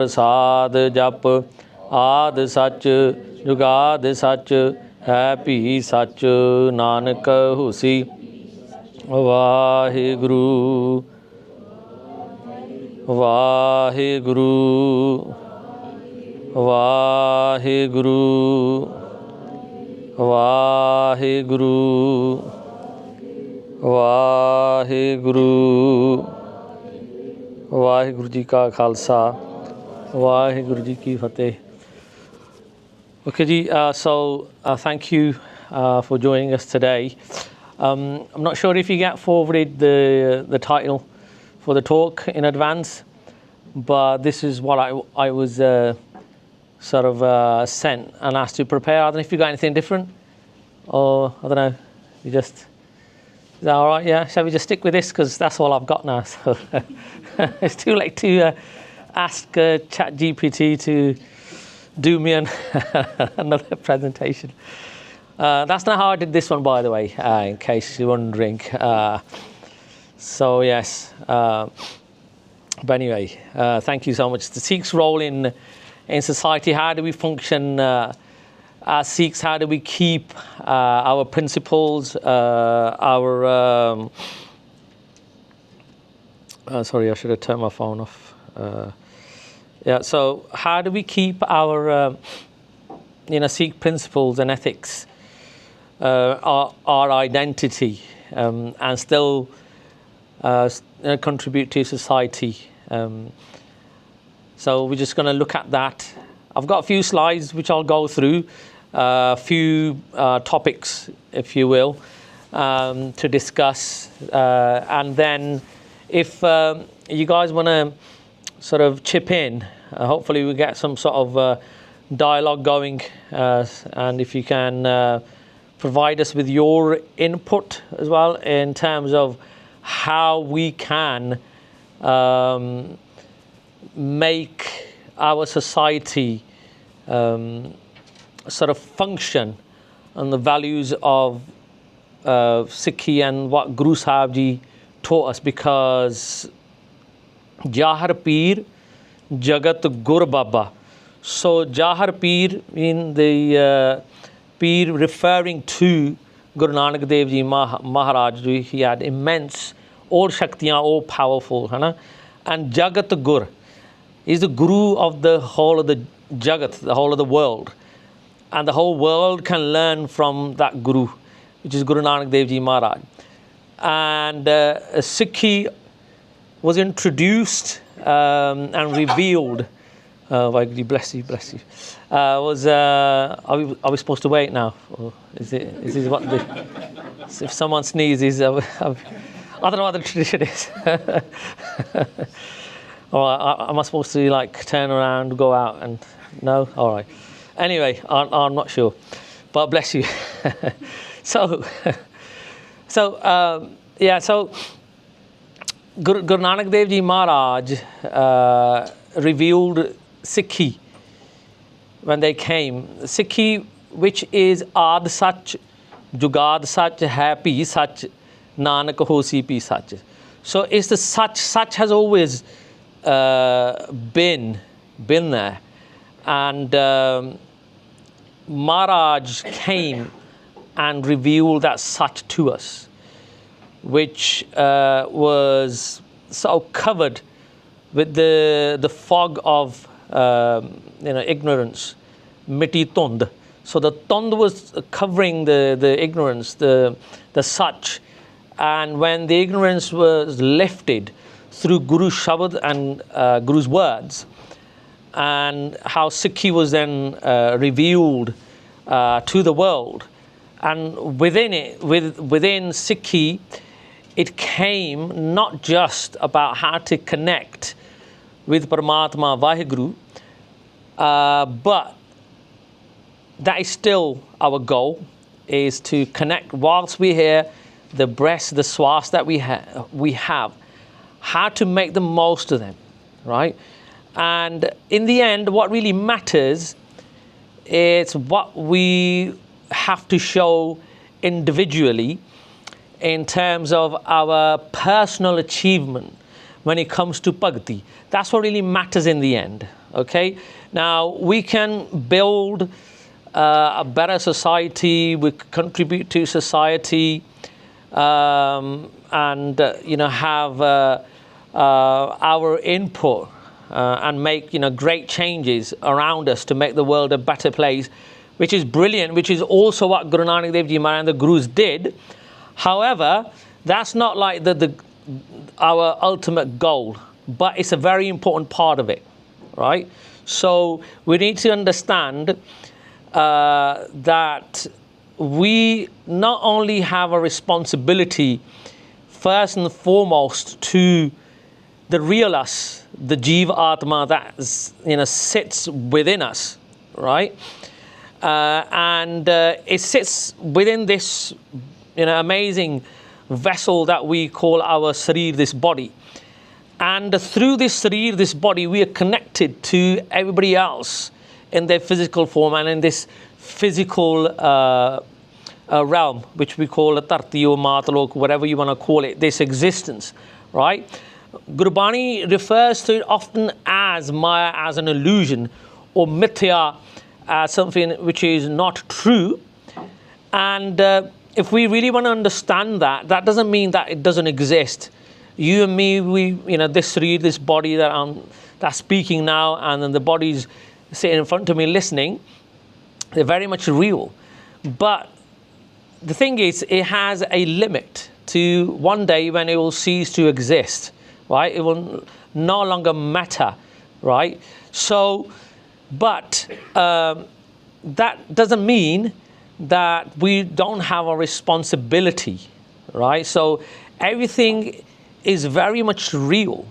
प्रसाद जप आद सच जुगाद सच है भी सच नानक हुसी वाहिगुरु वाहिगुरु वाहिगुरु वाहिगुरु वाहिगुरु वाहिगुरु जी का खालसा वाहिगुरु जी की फतेह. Okay ji, thank you for joining us today. I'm not sure if you get forwarded the title for the talk in advance, but this is what I was sort of sent and asked to prepare. I don't know if you got anything different, or I don't know, you just, is that all right? Yeah, shall we just stick with this because that's all I've got now. So it's too late to ask ChatGPT to do me another presentation. That's not how I did this one, by the way, in case you're wondering. So yes, but anyway, thank you so much. The Sikhs' role in society, how do we function as Sikhs? How do we keep our principles, our... sorry, I should have turned my phone off. Yeah, so how do we keep our Sikh principles and ethics, our identity, and still contribute to society? So we're just going to look at that. I've got a few slides which I'll go through, a few topics, if you will, to discuss, and then if you guys want to sort of chip in, hopefully we get some sort of dialogue going, and if you can provide us with your input as well in terms of how we can make our society sort of function on the values of Sikhi and what Guru Sahib Ji taught us, because Jahar Peer Jagat Gur Baba. So Jahar Peer in the Peer referring to Guru Nanak Dev Ji Maharaj. He had immense, all Shaktiyan, all powerful, and Jagat Gur is the Guru of the whole of the Jagat, the whole of the world, and the whole world can learn from that Guru, which is Guru Nanak Dev Ji Maharaj. And Sikhi was introduced and revealed. WhyGuru, bless you, bless you. Are we supposed to wait now? Or is this what if someone sneezes? I don't know what the tradition is. Or am I supposed to like turn around, go out, and no? All right. Anyway, I'm not sure, but bless you. So Guru Nanak Dev Ji Maharaj revealed Sikhi when they came. Sikhi, which is Ad Sach, Jugad Sach, Hai Pi Sach, Nanak Hosi Pi Sach. So it's the Sach has always been there, and Maharaj came and revealed that Sach to us, which was so covered with the fog of ignorance, miti tund. So the tund was covering the ignorance, the Sach, and when the ignorance was lifted through Guru's Shabad and Guru's words, and how Sikhi was then revealed to the world, and within Sikhi, it came not just about how to connect with Paramatma WhyGuru, but that is still our goal, is to connect whilst we're here, the breaths, the swas that we have, how to make the most of them, right? And in the end, what really matters is what we have to show individually in terms of our personal achievement when it comes to bhakti. That's what really matters in the end, Okay, now we can build a better society, we contribute to society, and have our input and make great changes around us to make the world a better place, which is brilliant, which is also what Guru Nanak Dev Ji Maharaj and the Gurus did. However, that's not like our ultimate goal, but it's a very important part of it, right? So we need to understand that we not only have a responsibility first and foremost to the real us, the Jiva Atma that sits within us, right? And it sits within this amazing vessel that we call our Sarir, this body. And through this Sarir, this body, we are connected to everybody else in their physical form and in this physical realm, which we call a Tarti or Matalok, whatever you want to call it, this existence, right? Gurbani refers to it often as Maya, as an illusion, or Mithya, as something which is not true. And if we really want to understand that, that doesn't mean that it doesn't exist. You and me, this body that's speaking now, and then the body's sitting in front of me listening, they're very much real. But the thing is, it has a limit to one day when it will cease to exist, right? It will no longer matter, right? So, but that doesn't mean that we don't have a responsibility, right? So everything is very much real,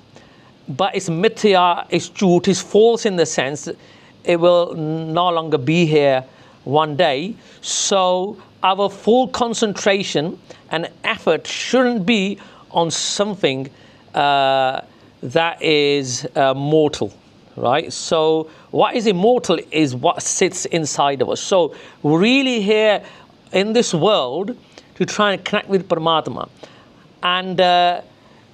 but it's mithya, it's jhoot, it's false in the sense that it will no longer be here one day. So our full concentration and effort shouldn't be on something that is mortal, right? So what is immortal is what sits inside of us. So we're really here in this world to try and connect with Paramatma. And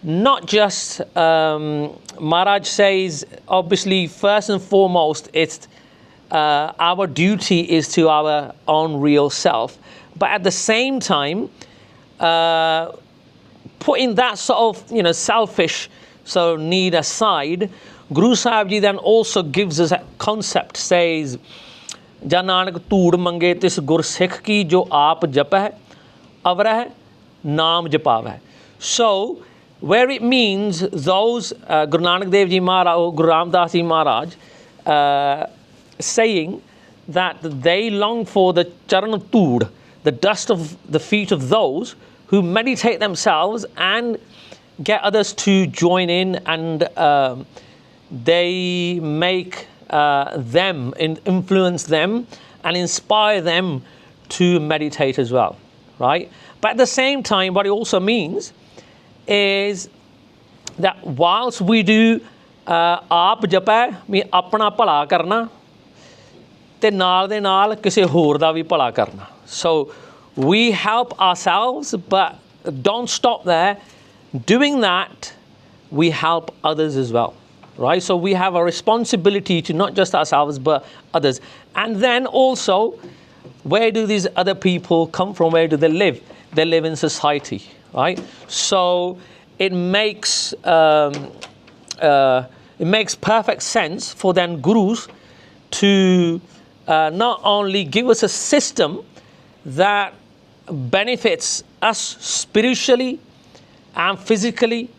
not just, Maharaj says, obviously, first and foremost, it's our duty is to our own real self. But at the same time, putting that sort of, selfish need aside, Guru Sahib Ji then also gives us a concept, says, Ja Nanak Tood Mange Tis Gur Sikh Ki Jo Aap Japah Avrah Naam Japavah. So, where it means those, Guru Nanak Dev Ji Maharaj or Guru Ramdas Ji Maharaj, saying that they long for the charan tood, the dust of the feet of those who meditate themselves and get others to join in, and they make them, influence them and inspire them to meditate as well, right? But at the same time, what it also means is that whilst we do aap japa, me apna bhala karna, te naal de naal kise ਹੋਰ ਦਾ ਵੀ ਭਲਾ ਕਰਨਾ. So we help ourselves, but don't stop there. Doing that, we help others as well, right? So we have a responsibility to not just ourselves, but others. And then also, where do these other people come from? Where do they live? They live in society, right? So it makes perfect sense for then gurus to not only give us a system that benefits us spiritually and physically,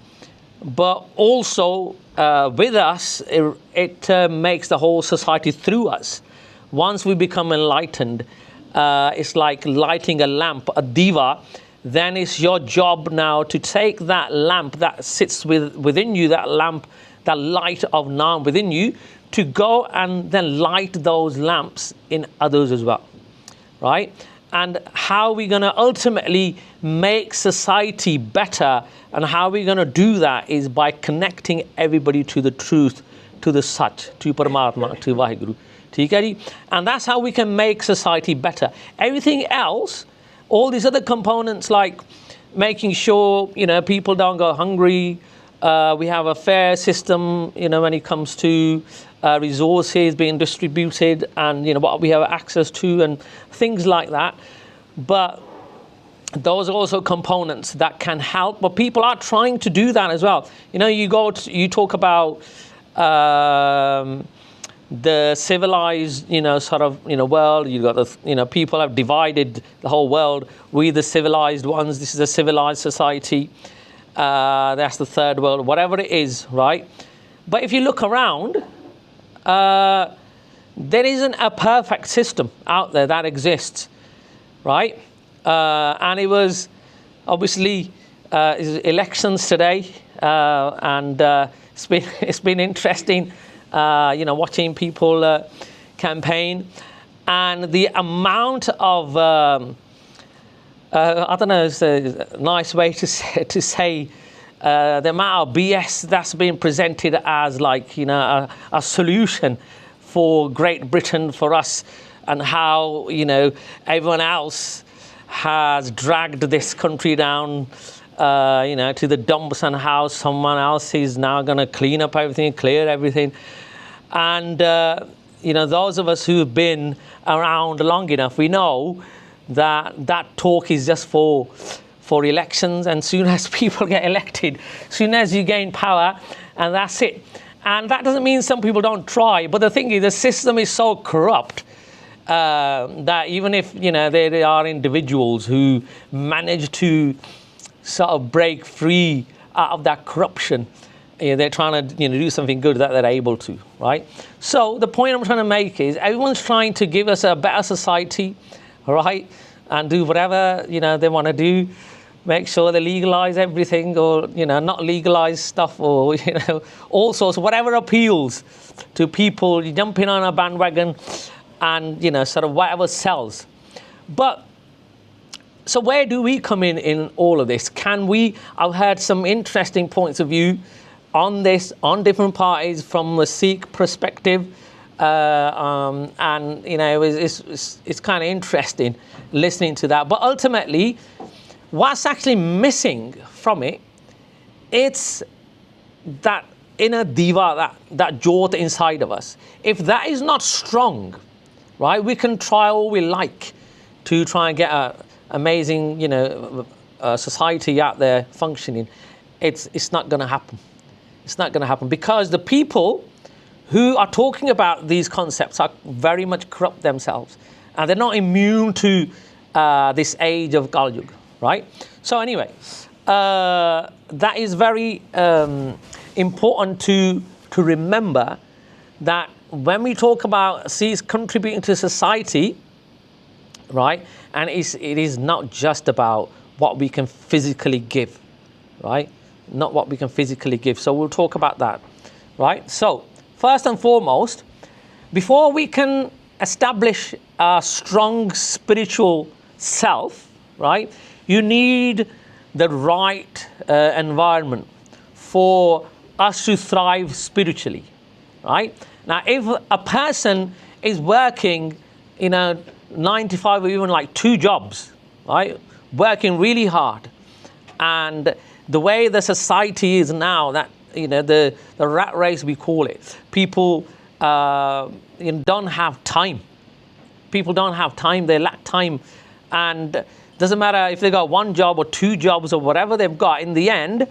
but also with us, it makes the whole society through us. Once we become enlightened, it's like lighting a lamp, a diva. Then it's your job now to take that lamp that sits within you, that lamp, that light of Naam within you, to go and then light those lamps in others as well, right? And how we're going to ultimately make society better, and how we're going to do that is by connecting everybody to the truth, to the Sach, to Paramatma, to WhyGuru. And that's how we can make society better. Everything else, all these other components like making sure, people don't go hungry, we have a fair system, when it comes to resources being distributed, and what we have access to and things like that. But those are also components that can help, but people are trying to do that as well. You talk about the civilized, world. You got the, people have divided the whole world. We the civilized ones. This is a civilized society. That's the third world, whatever it is, right? But if you look around, there isn't a perfect system out there that exists, right? And it was obviously elections today, and it's been interesting, watching people campaign, and the amount of I don't know, it's a nice way to say the amount of BS that's been presented as a solution for Great Britain, for us, and how everyone else has dragged this country down, to the dumps, and how someone else is now going to clean up everything, clear everything. And, those of us who've been around long enough, we know that talk is just for elections, and soon as people get elected, soon as you gain power, and that's it. And that doesn't mean some people don't try, but the thing is, the system is so corrupt that even if there are individuals who manage to sort of break free out of that corruption, they're trying to do something good that they're able to, right? So the point I'm trying to make is everyone's trying to give us a better society, right? And do whatever they want to do. Make sure they legalize everything, or not legalize stuff, or all sorts, whatever appeals to people. You jump in on a bandwagon, and sort of whatever sells. But so where do we come in all of this? I've heard some interesting points of view on this, on different parties from a Sikh perspective, and it's kind of interesting listening to that. But ultimately, what's actually missing from it, it's that inner diva, that jyot inside of us. If that is not strong, right, we can try all we like to try and get an amazing, society out there functioning. It's not going to happen. It's not going to happen, because the people who are talking about these concepts are very much corrupt themselves, and they're not immune to this age of Kal Yuga, right? So anyway, that is very important to remember, that when we talk about Sikhs contributing to society, right, and it is not just about what we can physically give, right? Not what we can physically give. So we'll talk about that, right? So first and foremost, before we can establish a strong spiritual self, right, you need the right environment for us to thrive spiritually, right? Now, if a person is working, 9 to 5 or even 2 jobs, right, working really hard, and the way the society is now, that the rat race, we call it, people don't have time. People don't have time. They lack time, and doesn't matter if they got 1 job or 2 jobs or whatever they've got. In the end,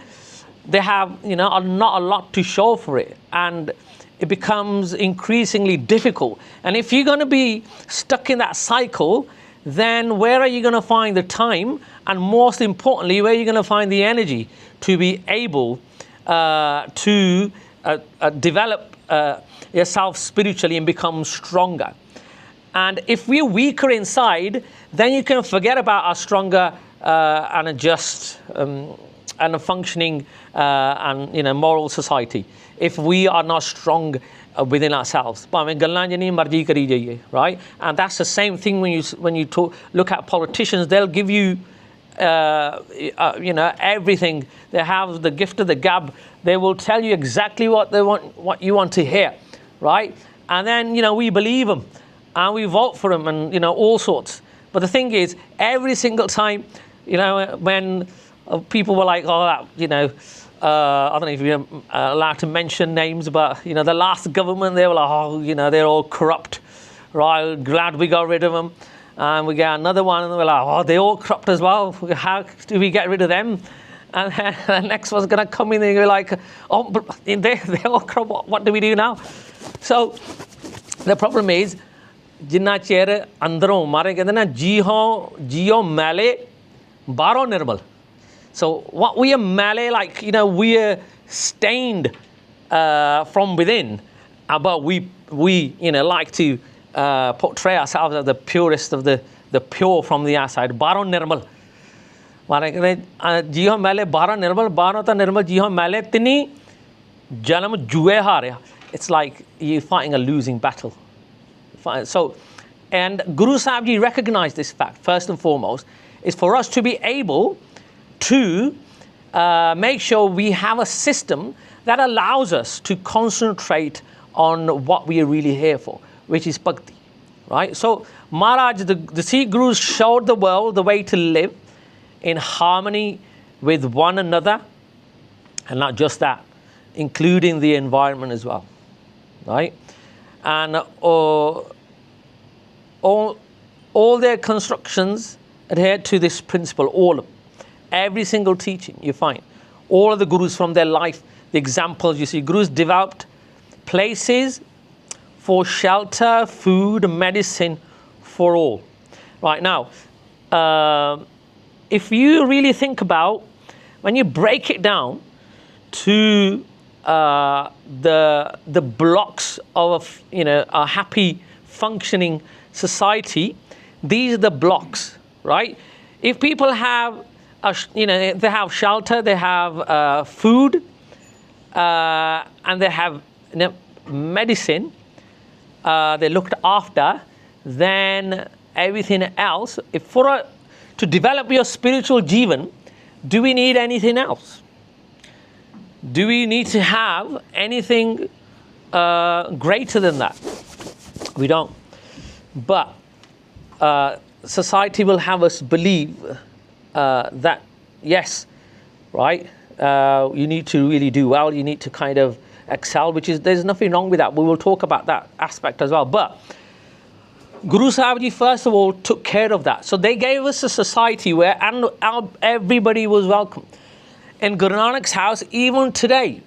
they have not a lot to show for it, and it becomes increasingly difficult. And if you're going to be stuck in that cycle, then where are you going to find the time, and most importantly, where are you going to find the energy to be able to develop yourself spiritually and become stronger? And if we're weaker inside, then you can forget about a stronger and a just and a functioning and moral society, if we are not strong within ourselves. Right? And that's the same thing when you look at politicians. They'll give you everything. They have the gift of the gab. They will tell you exactly what they want, what you want to hear, right? And then we believe them, and we vote for them, and all sorts. But the thing is, every single time, when people were like, oh, I don't know if you're allowed to mention names, but the last government, they were like, oh, they're all corrupt, right? Glad we got rid of them. And we get another one, and we're like, oh, they're all corrupt as well. How do we get rid of them? And then the next one's going to come in, and you're like, oh, but they're all corrupt. What do we do now? So the problem is, जिन्ना चेर अंदरों मारे कहते ना जियो मैले बारो निर्मल. So what we are male, like we are stained from within, but we like to portray ourselves as the purest of the pure from the outside. Baro nirmal. मारे कहते जियो मैले बारो निर्मल बारो तो निर्मल जियो मैले तिनी जन्म जुए हारे. It's like you're fighting a losing battle. So, and Guru Sahib Ji recognized this fact, first and foremost, is for us to be able to make sure we have a system that allows us to concentrate on what we are really here for, which is bhakti, right? So, Maharaj, the Sikh Gurus showed the world the way to live in harmony with one another, and not just that, including the environment as well, right? And all their constructions adhere to this principle, all of them. Every single teaching you find, all of the Gurus from their life, the examples you see, Gurus developed places for shelter, food, medicine for all. Right now, if you really think about, when you break it down to the blocks of a happy functioning society, these are the blocks, right? If people have they have shelter, they have food, and they have medicine, they're looked after, then everything else, to develop your spiritual jivan, do we need anything else? Do we need to have anything greater than that? We don't. But society will have us believe that, yes, right, you need to really do well, you need to kind of excel, there's nothing wrong with that. We will talk about that aspect as well. But Guru Sahib Ji, first of all, took care of that. So they gave us a society where everybody was welcome. In Guru Nanak's house, even today,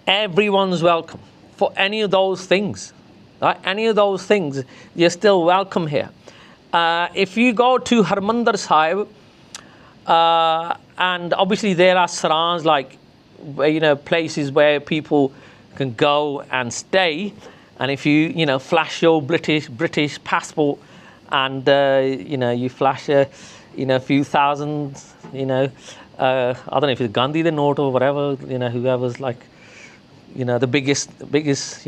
everyone's welcome for any of those things. Right? Any of those things, you're still welcome here. If you go to Harmandir Sahib, and obviously there are sarans, like places where people can go and stay, and if you flash your British passport, and you flash a few thousand, I don't know if it's Gandhi the note or whatever, whoever's like the biggest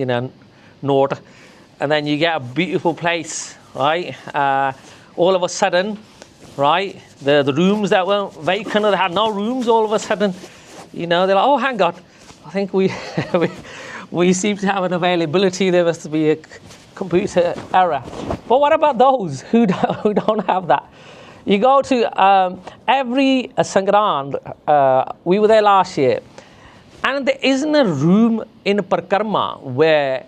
note, and then you get a beautiful place, right? All of a sudden, right, the rooms that were vacant, or they had no rooms, all of a sudden, they're like, oh, hang on, I think we seem to have an availability, there must be a computer error. But what about those who don't have that? You go to every Sangrand, we were there last year, and there isn't a room in Parkarma where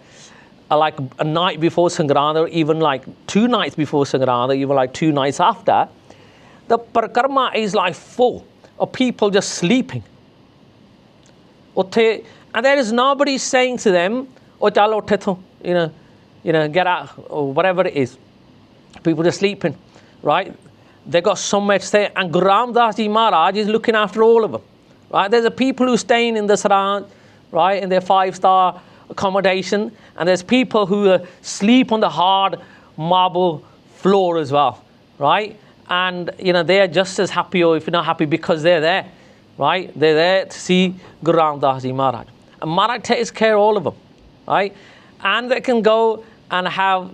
like a night before Sangrand, or even like 2 nights before Sangrand, or even like 2 nights after, the Parkarma is like full of people just sleeping. And there is nobody saying to them, oh, chalo utte to, get out, or whatever it is. People just sleeping, right? They got somewhere to stay, and Guru Ramdas Ji Maharaj is looking after all of them, right? There's a people who are staying in the Saran, right, in their 5-star accommodation, and there's people who sleep on the hard marble floor as well, right? And they are just as happy, or if you're not happy, because they're there, right? They're there to see Guru Ramdas Ji Maharaj, and Maharaj takes care of all of them, right? And they can go and have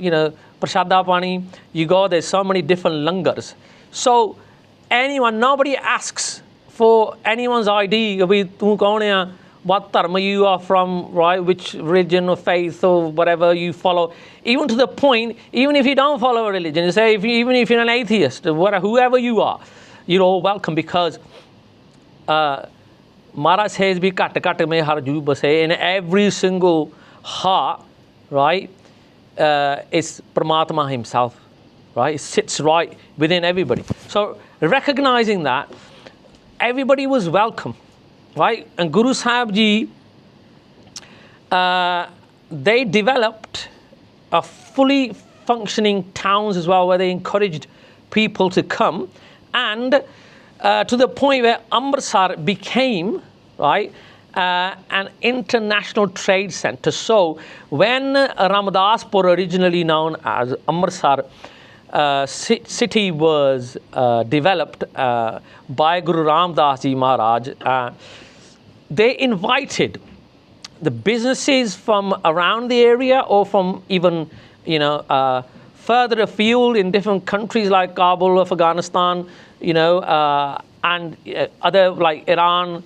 prasada pani. You go, there's so many different langars. So nobody asks for anyone's ID, what dharma you are from, right, which religion or faith or whatever you follow. Even to the point, even if you don't follow a religion, you say, even if you're an atheist, whoever you are, you're all welcome, because Maharaj says, "Bhi kat kat mein har jeev base." In every single heart, right, is Paramatma himself, right? It sits right within everybody. So recognizing that, everybody was welcome, right? And Guru Sahib Ji, they developed a fully functioning towns as well, where they encouraged people to come, and to the point where Amritsar became, right, an international trade center. So when Ramadaspur, originally known as Amritsar city, was developed by Guru Ramdas Ji Maharaj, they invited the businesses from around the area, or from even, further afield in different countries like Kabul, Afghanistan, and other like Iran,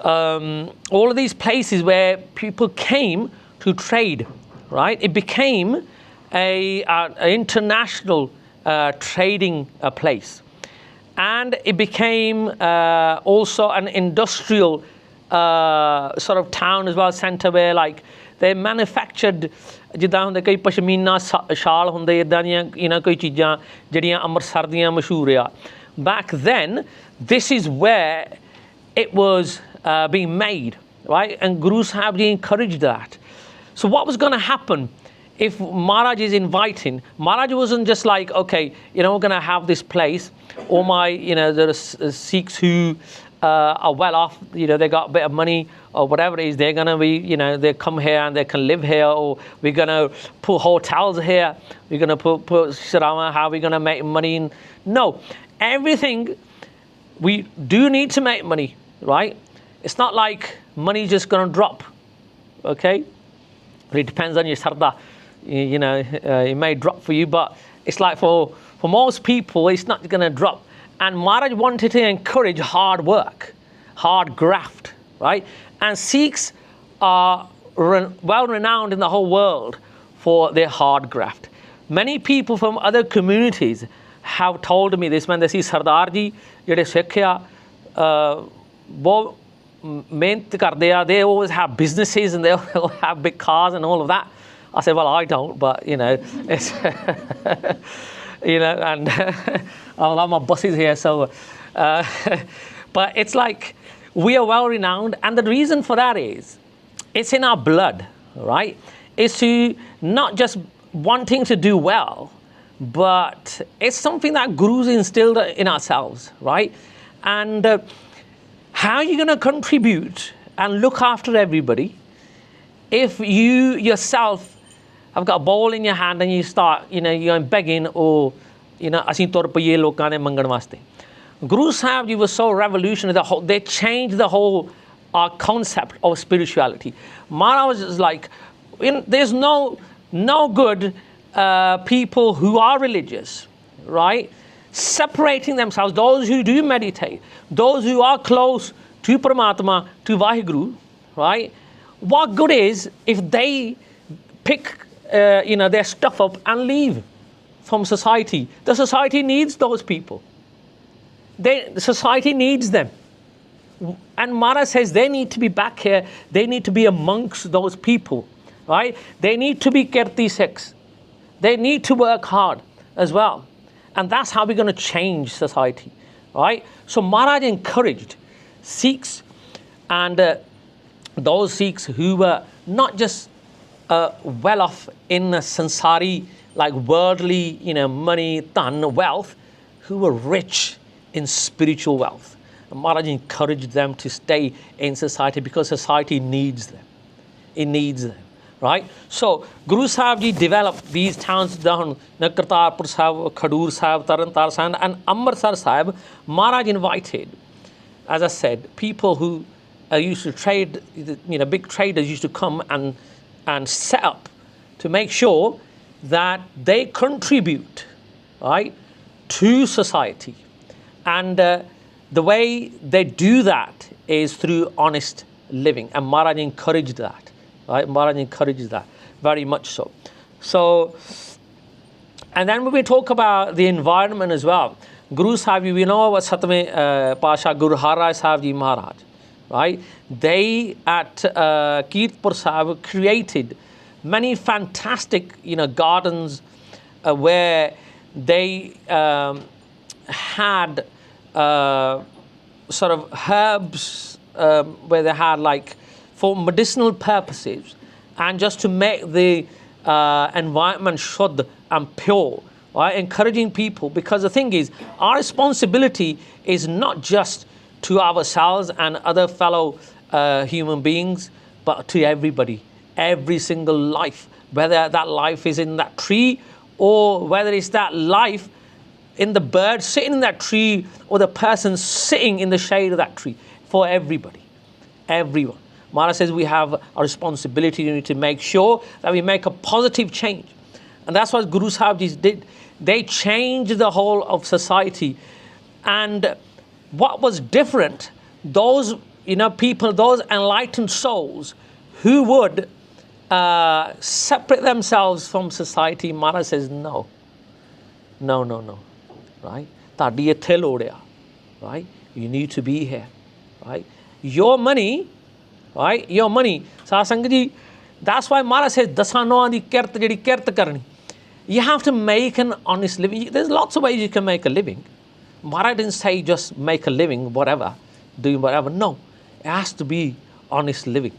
all of these places where people came to trade, right? It became an international trading place, and it became also an industrial sort of town as well, center, where like they manufactured, ਜਿੱਦਾਂ ਹੁੰਦੇ ਕਈ ਪਸ਼ਮੀਨਾ ਸ਼ਾਲ ਹੁੰਦੇ, ਇੱਦਾਂ ਦੀਆਂ ਕੋਈ ਚੀਜ਼ਾਂ ਜਿਹੜੀਆਂ ਅੰਮ੍ਰਿਤਸਰ ਦੀਆਂ ਮਸ਼ਹੂਰ ਆ. Back then, this is where it was being made, right? And Guru Sahib Ji encouraged that. So what was going to happen if Maharaj is inviting? Maharaj wasn't just like, okay, we're going to have this place. All my, there are Sikhs who are well off, they got a bit of money or whatever it is, they're going to be, they come here and they can live here, or we're going to put hotels here, we're going to put Sharama, how are we going to make money? No, everything, we do need to make money, right? It's not like money's just going to drop, okay? It depends on your sarda, it may drop for you, but it's like for most people, it's not going to drop. And Maharaj wanted to encourage hard work, hard graft, right? And Sikhs are well renowned in the whole world for their hard graft. Many people from other communities have told me this, when they see Sardar Ji, jehde Sikh bahut mehnat karde a, they always have businesses and they all have big cars and all of that. I said, well, I don't, but it's and I'll have my buses here, so but it's like we are well renowned, and the reason for that is it's in our blood, right? It's to not just wanting to do well, but it's something that Guru's instilled in ourselves, right? And how are you going to contribute and look after everybody if you yourself have got a bowl in your hand and you start, you're going begging, or, ਅਸੀਂ ਤੁਰ ਪਈਏ ਲੋਕਾਂ ਦੇ ਮੰਗਣ ਵਾਸਤੇ? Guru Sahib Ji was so revolutionary, they changed the whole concept of spirituality. Maharaj was like, there's no good people who are religious, right? Separating themselves, those who do meditate, those who are close to Paramatma, to WhyGuru, right? What good is if they pick their stuff up and leave from society? The society needs those people. The society needs them. And Maharaj says they need to be back here. They need to be amongst those people, right? They need to be Kirti Sikhs. They need to work hard as well. And that's how we're going to change society, right? So Maharaj encouraged Sikhs, and those Sikhs who were not just well off in sansari, like worldly, money, dhan, wealth, who were rich in spiritual wealth. And Maharaj encouraged them to stay in society because society needs them. It needs them, right? So Guru Sahib Ji developed these towns down Kartarpur Sahib, Khadur Sahib, Tarantar Sahib, and Amritsar Sahib. Maharaj invited, as I said, people who used to trade, big traders used to come and set up to make sure that they contribute, right, to society. And the way they do that is through honest living. And Maharaj encouraged that, right? Maharaj encouraged that very much so. So, and then when we talk about the environment as well, Guru Sahib, we know what Satme Pasha Guru Har Rai Sahib Ji Maharaj, right? They at Kirtpur Sahib created many fantastic, gardens where they had sort of herbs where they had like for medicinal purposes and just to make the environment shuddh and pure, right? Encouraging people, because the thing is, our responsibility is not just to ourselves and other fellow human beings, but to everybody, every single life, whether that life is in that tree or whether it's that life in the bird sitting in that tree or the person sitting in the shade of that tree. For everybody, everyone. Maharaj says we have a responsibility to make sure that we make a positive change. And that's what Guru Sahib Ji did. They changed the whole of society. And what was different, those people, those enlightened souls who would separate themselves from society, Maharaj says no, right? Tadi ਇੱਥੇ ਲੋੜ ਆ, right? You need to be here, right? Your money, right? Your money. Satsang ji, that's why Maharaj says ਦਸਾਂ ਨੌਆਂ ਦੀ ਕਿਰਤ ਜਿਹੜੀ ਕਿਰਤ ਕਰਨੀ. You have to make an honest living. There's lots of ways you can make a living. Maharaj didn't say just make a living, whatever, doing whatever. No, it has to be honest living,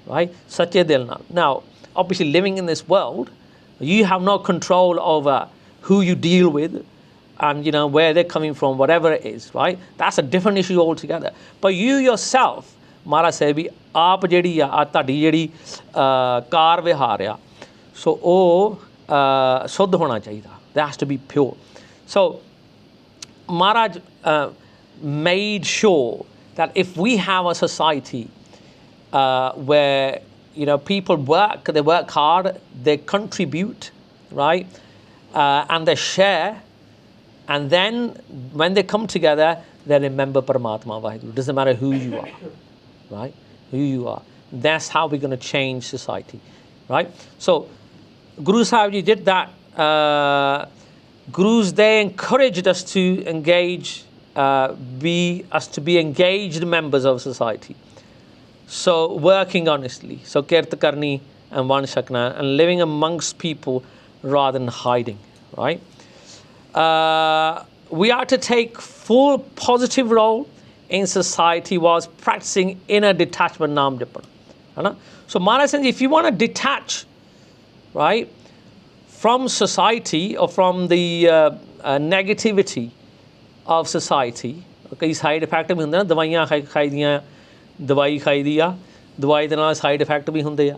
right? Sache dil naal. Now, obviously living in this world, you have no control over who you deal with and where they're coming from, whatever it is, right? That's a different issue altogether. But you yourself, Maharaj said, ਵੀ ਆਪ ਜਿਹੜੀ ਆ ਤੁਹਾਡੀ ਜਿਹੜੀ ਕਾਰ ਵਿਹਾਰ ਆ ਸੋ ਉਹ ਸ਼ੁੱਧ ਹੋਣਾ ਚਾਹੀਦਾ. That has to be pure. So Maharaj made sure that if we have a society where people work, they work hard, they contribute, right, and they share, and then when they come together, they remember Paramatma WhyGuru. Doesn't matter who you are, right? Who you are. That's how we're going to change society, right? So Guru Sahib Ji did that. Gurus, they encouraged us to engage, to be engaged members of society. So working honestly, so kirt karni and van shakna, and living amongst people rather than hiding, right? We are to take full positive role in society whilst practicing inner detachment naam japan. So Maharaj says, if you want to detach, right, from society or from the negativity of society, कई side effect भी ਹੁੰਦੇ ਨੇ ਦਵਾਈਆਂ ਖਾਈ ਦੀਆਂ ਦਵਾਈ ਖਾਈ ਦੀ ਆ ਦਵਾਈ ਦੇ ਨਾਲ ਸਾਈਡ ਇਫੈਕਟ ਵੀ ਹੁੰਦੇ ਆ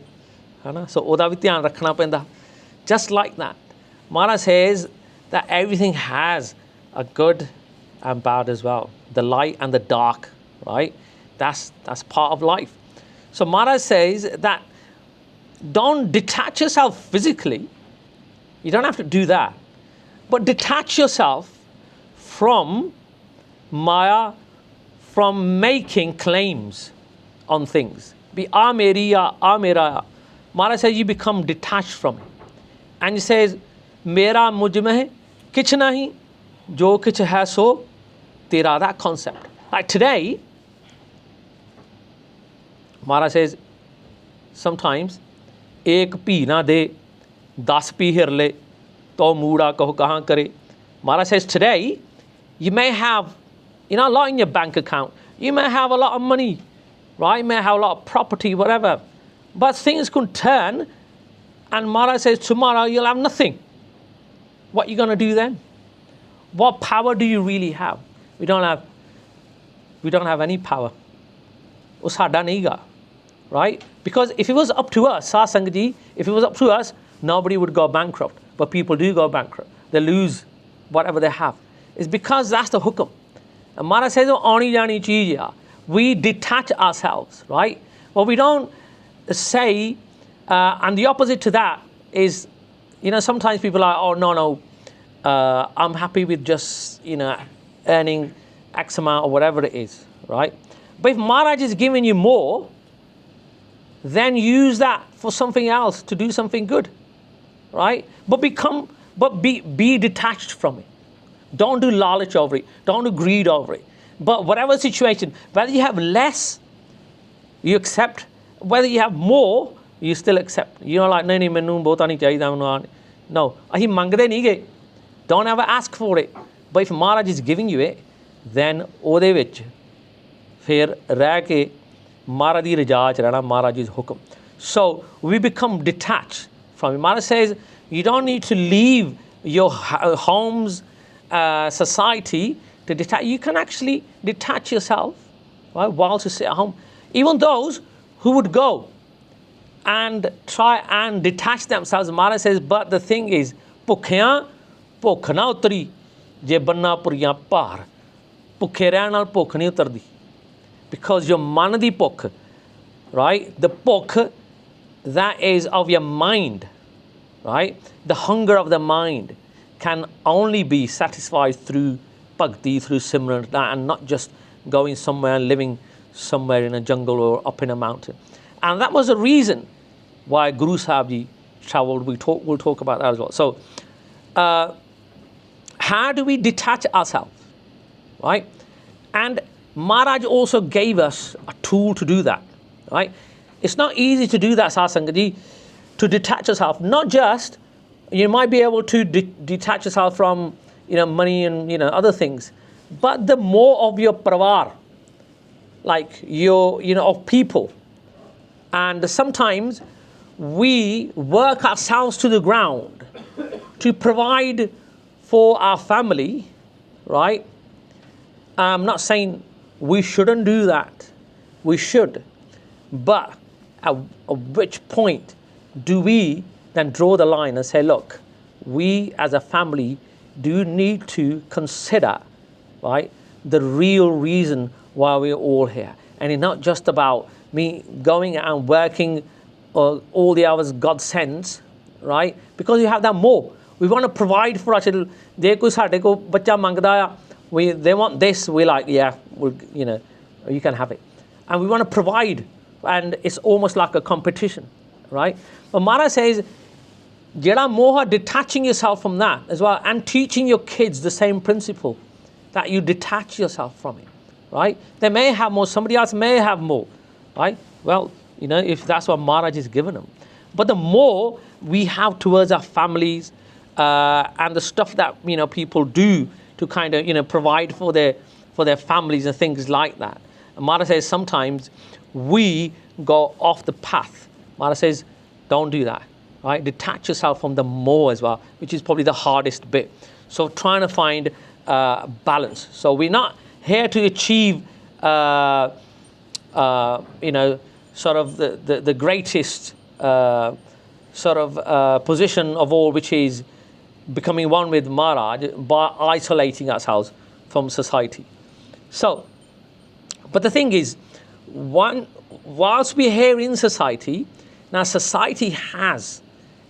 ਹਨਾ ਸੋ ਉਹਦਾ ਵੀ ਧਿਆਨ ਰੱਖਣਾ ਪੈਂਦਾ just like that. Maharaj says that everything has a good and bad as well, the light and the dark, right? That's part of life. So Maharaj says that don't detach yourself physically. You don't have to do that, but detach yourself from Maya, from making claims on things. Be ameriya, amera. Maharaj says you become detached from it. And he says, Mera mujmeh kich nahi, jo kich hai so tera, that concept. Like today, Maharaj says, sometimes, ek phi na de, 10 phi hir le, to mooda kaho kahan kare. Maharaj says, today, you may have, a lot in your bank account. You may have a lot of money, right? You may have a lot of property, whatever. But things could turn, and Maharaj says, tomorrow you'll have nothing. What are you going to do then? What power do you really have? We don't have any power. Usada niga, right? Because if it was up to us, Satsang, if it was up to us, nobody would go bankrupt. But people do go bankrupt. They lose whatever they have. It's because that's the hukam. And Maharaj says, Ani jani cheez ya. We detach ourselves, right? Well, we don't say, and the opposite to that is, sometimes people are, oh, no, I'm happy with just, earning X amount or whatever it is, right? But if Maharaj is giving you more, then use that for something else, to do something good, right? But be detached from it. Don't do lalach over it. Don't do greed over it. But whatever situation, whether you have less You accept, whether you have more, you still accept. You're not like, no, no, mainu bahota nahi chahiਦਾ. No, ahi mangde nahi ge. Don't ever ask for it. But if Maharaj is giving you it, then ਉਹਦੇ ਵਿੱਚ ਫਿਰ ਰਹਿ ਕੇ Maharaj ਦੀ ਰਜਾ ਚ ਰਹਿਣਾ, Maharaj's hukum. So we become detached from it. Maharaj says, you don't need to leave your homes, society to detach. You can actually detach yourself, right, whilst you sit at home. Even those who would go and try and detach themselves, Maharaj says, but the thing is, ਭੁੱਖਿਆਂ ਭੁੱਖ ਨਾ ਉਤਰੀ ਜੇ ਬੰਨਾ ਪੁਰੀਆਂ ਭਾਰ. ਭੁੱਖੇ ਰਹਿਣ ਨਾਲ ਭੁੱਖ ਨਹੀਂ ਉਤਰਦੀ. Because your ਮਨ ਦੀ ਭੁੱਖ, right, the ਭੁੱਖ that is of your mind, right, the hunger of the mind can only be satisfied through bhakti, through simran, and not just going somewhere and living somewhere in a jungle or up in a mountain. And that was the reason why Guru Sahib Ji travelled. We'll talk about that as well. So how do we detach ourselves, right? And Maharaj also gave us a tool to do that, right? It's not easy to do that, Satsangaji, to detach yourself. Not just, you might be able to detach yourself from, money and, other things, but the more of your paravar, like your, of people. And sometimes we work ourselves to the ground to provide for our family, right? I'm not saying we shouldn't do that. We should. But at which point do we then draw the line and say, look, we as a family do need to consider, right, the real reason why we're all here. And it's not just about me going and working all the hours God sends, right? Because you have that more. We want to provide for our children. They want this, we're like, yeah, you can have it. And we want to provide, and it's almost like a competition, right? But Maharaj says, Jeda Moha, detaching yourself from that as well, and teaching your kids the same principle, that you detach yourself from it, right? They may have more, somebody else may have more, right? Well, if that's what Maharaj has given them. But the more we have towards our families, and the stuff that, people do to kind of, provide for their families and things like that. And Maharaj says sometimes we go off the path. Maharaj says, don't do that, right? Detach yourself from the more as well, which is probably the hardest bit. So trying to find balance. So we're not here to achieve, sort of the greatest position of all, which is becoming one with Maharaj by isolating ourselves from society. So, but the thing is, whilst we're here in society, now society has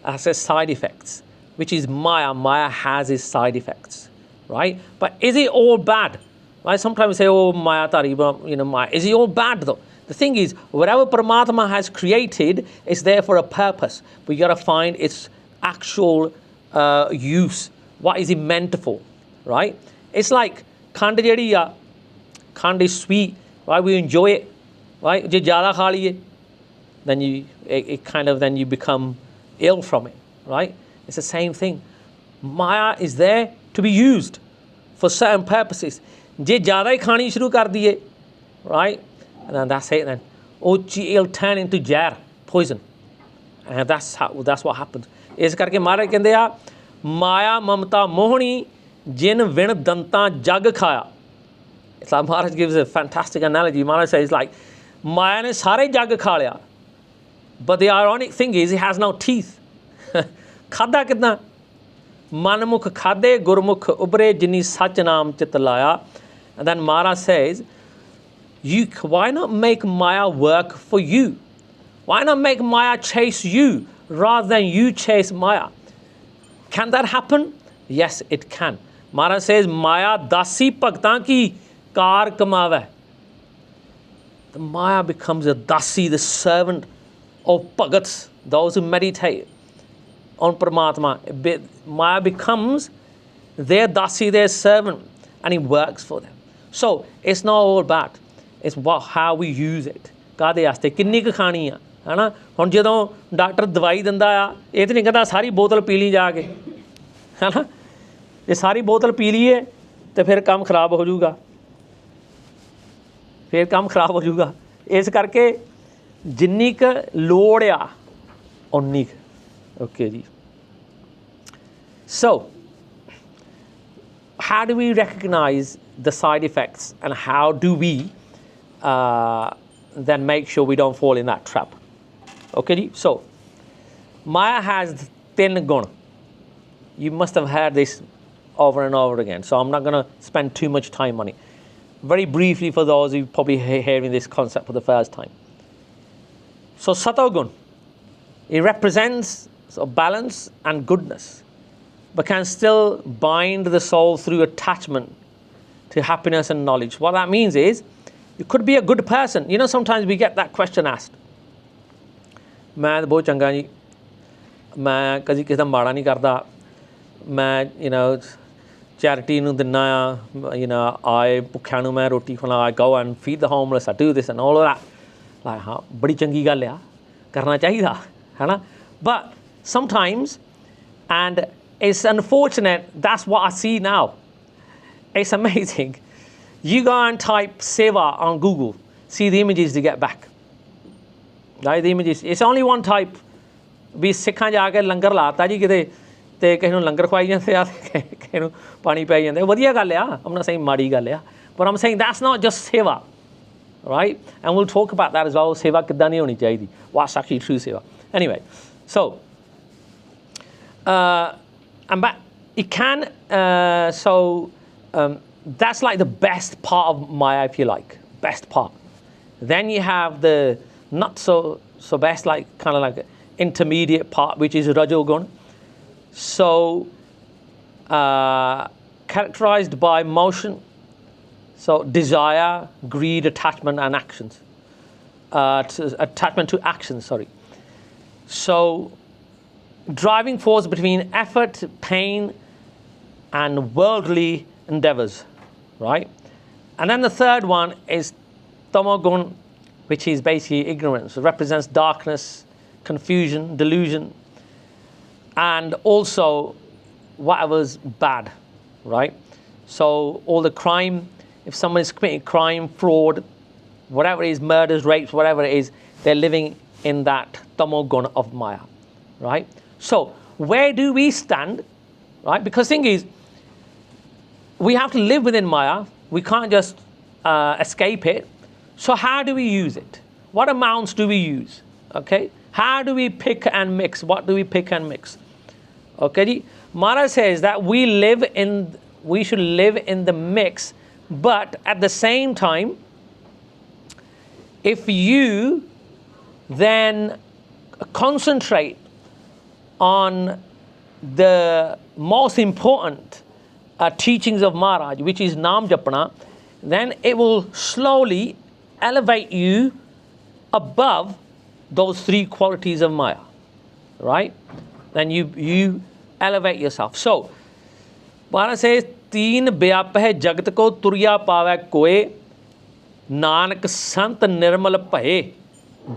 its side effects, which is Maya. Maya has its side effects, right? But is it all bad? Right? Sometimes we say, oh, Maya Tari, Maya. Is it all bad though? The thing is, whatever Paramatma has created is there for a purpose. But you got to find its actual use. What is it meant for, right? It's like khand jehdi a, khand is sweet, right? We enjoy it, right? Je jyada kha liye, then you become ill from it, right? It's the same thing. Maya is there to be used for certain purposes. Je jyada hi khani shuru kar diye, right? And then that's it then. It'll turn into jar, poison. And that's what happens. ਇਸ ਕਰਕੇ ਮਹਾਰਾਜ ਕਹਿੰਦੇ ਆ ਮਾਇਆ ਮਮਤਾ ਮੋਹਣੀ ਜਿਨ ਵਿਣ ਦੰਤਾਂ ਜਗ ਖਾਇਆ. It's like Maharaj gives a fantastic analogy. Maharaj says like ਮਾਇਆ ਨੇ ਸਾਰੇ ਜਗ ਖਾ ਲਿਆ, but the ironic thing is it has no teeth. ਖਾਧਾ ਕਿੱਦਾਂ? ਮਨਮੁਖ ਖਾਧੇ ਗੁਰਮੁਖ ਉਬਰੇ ਜਿਨੀ ਸੱਚ ਨਾਮ ਚਿਤ ਲਾਇਆ. And then Maharaj says, why not make Maya work for you? Why not make Maya chase you rather than you chase Maya? Can that happen? Yes, it can. Maharaj says, Maya dasi bhaktan ki kar kamave. The Maya becomes a dasi, the servant of bhagats, those who meditate on Paramatma. Maya becomes their dasi, their servant, and he works for them. So it's not all bad. It's how we use it काहदे वास्ते किन्नी क खानी आ है ना हुण जदों doctor दवाई दिंदा आ ये तो नहीं कहता सारी बोतल पी ली जाके है ना ये सारी बोतल पी लीए तो फिर काम खराब हो जाऊगा फिर काम खराब हो जाऊगा इस करके जिन्नी क लोड़ आ उन्नी क okay ji so how do we recognize the side effects and how do we then make sure we don't fall in that trap okay ji so Maya has 3 gun you must have heard this over and over again so I'm not going to spend too much time on it very briefly for those who probably hearing this concept for the first time so Satogun it represents balance and goodness but can still bind the soul through attachment to happiness and knowledge. What that means is, you could be a good person. You know, sometimes we get that question asked. मैं बहुत चंगा जी, मैं कभी किसी दा माड़ा नहीं करता, मैं you know charity नूं दिन्ना आ, you know आए भुखियां नूं मैं रोटी खिला, I go and feed the homeless, I do this and all of that. Like हाँ बड़ी चंगी गल आ, करना चाहिए, है ना? But sometimes and it's unfortunate, that's what I see now. It's amazing. You go and type Seva on Google, see the images to get back. Right, the images. It's only one type. भी सिखां जाके लंगर लाता जी किते ते किसी नूं लंगर खवाई जांदे आ किसी नूं पानी पाई जांदे वधिया गल आ I'm not saying माड़ी गल आ but I'm saying that's not just seva right and we'll talk about that as well seva किद्दां नहीं होनी चाहिदी what's actually true seva anyway so and but it can that's like the best part of Maya if you like best part then you have the not so best like kind of like intermediate part which is Rajogun so characterized by motion so desire greed attachment and actions attachment to actions sorry so driving force between effort, pain, and worldly endeavors, right? And then the third one is Tamogun, which is basically ignorance. It represents darkness, confusion, delusion, and also whatever's bad, right? So all the crime, if someone is committing crime, fraud, whatever it is, murders, rapes, whatever it is, they're living in that Tamogun of Maya, right? So, where do we stand, right? Because the thing is, we have to live within Maya. We can't just escape it. So, how do we use it? What amounts do we use? Okay? How do we pick and mix? What do we pick and mix? Okay? Mara says that we should live in the mix, but at the same time, if you then concentrate on the most important teachings of Maharaj, which is Nam Japana, then it will slowly elevate you above those 3 qualities of Maya, right? Then you elevate yourself. So, Maharaj says, "Teen vyap hai jagat ko turya pave koe, nanak sant nirmal bhaye,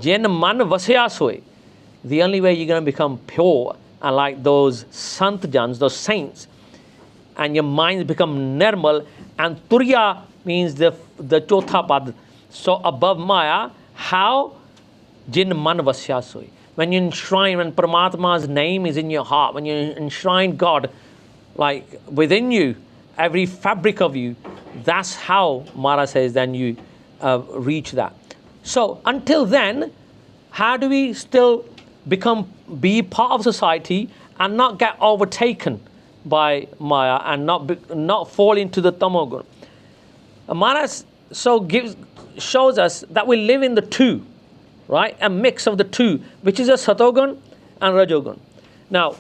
jin man vasya soe." The only way you're going to become pure and like those Sant Jans, those saints, and your minds become nirmal, and Turya means the Chotha Pad. So above Maya, how? Jin man vasya soy. When you enshrine, when Paramatma's name is in your heart, when you enshrine God, like within you, every fabric of you, that's how Mara says then you reach that. So until then, how do we still be part of society and not get overtaken by Maya and not fall into the Tamogun? Mara shows us that we live in the two, right? A mix of the two, which is a Satogun and Rajogun. Now,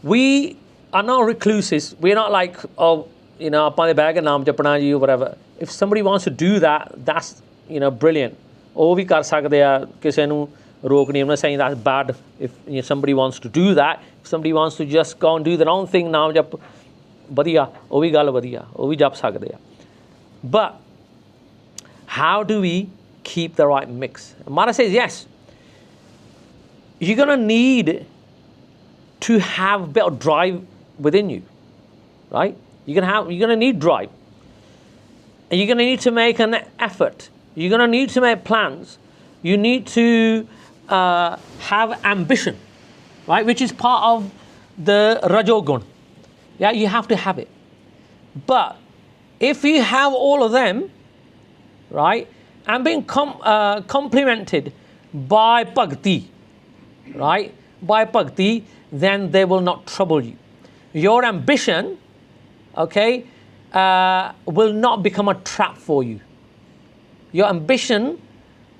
we are not recluses. We're not like, oh, you know, apane bag and naam japna ji or whatever. If somebody wants to do that, that's, you know, brilliant. Oh, vi kar sakde a kise nu rok nahi. I'm not saying that's bad if somebody wants to do that. If somebody wants to just go and do their own thing, naam jap vadiya, oh vi gal vadiya, oh vi jap sakde a. But how do we keep the right mix. Mara says, yes, you're going to need to have a bit of drive within you, right? You're going to need drive. And you're going to need to make an effort. You're going to need to make plans. You need to have ambition, right? Which is part of the Rajogun. Yeah, you have to have it. But if you have all of them, right, and being complemented by bhakti, right, by bhakti, then they will not trouble you. Your ambition, okay, will not become a trap for you. Your ambition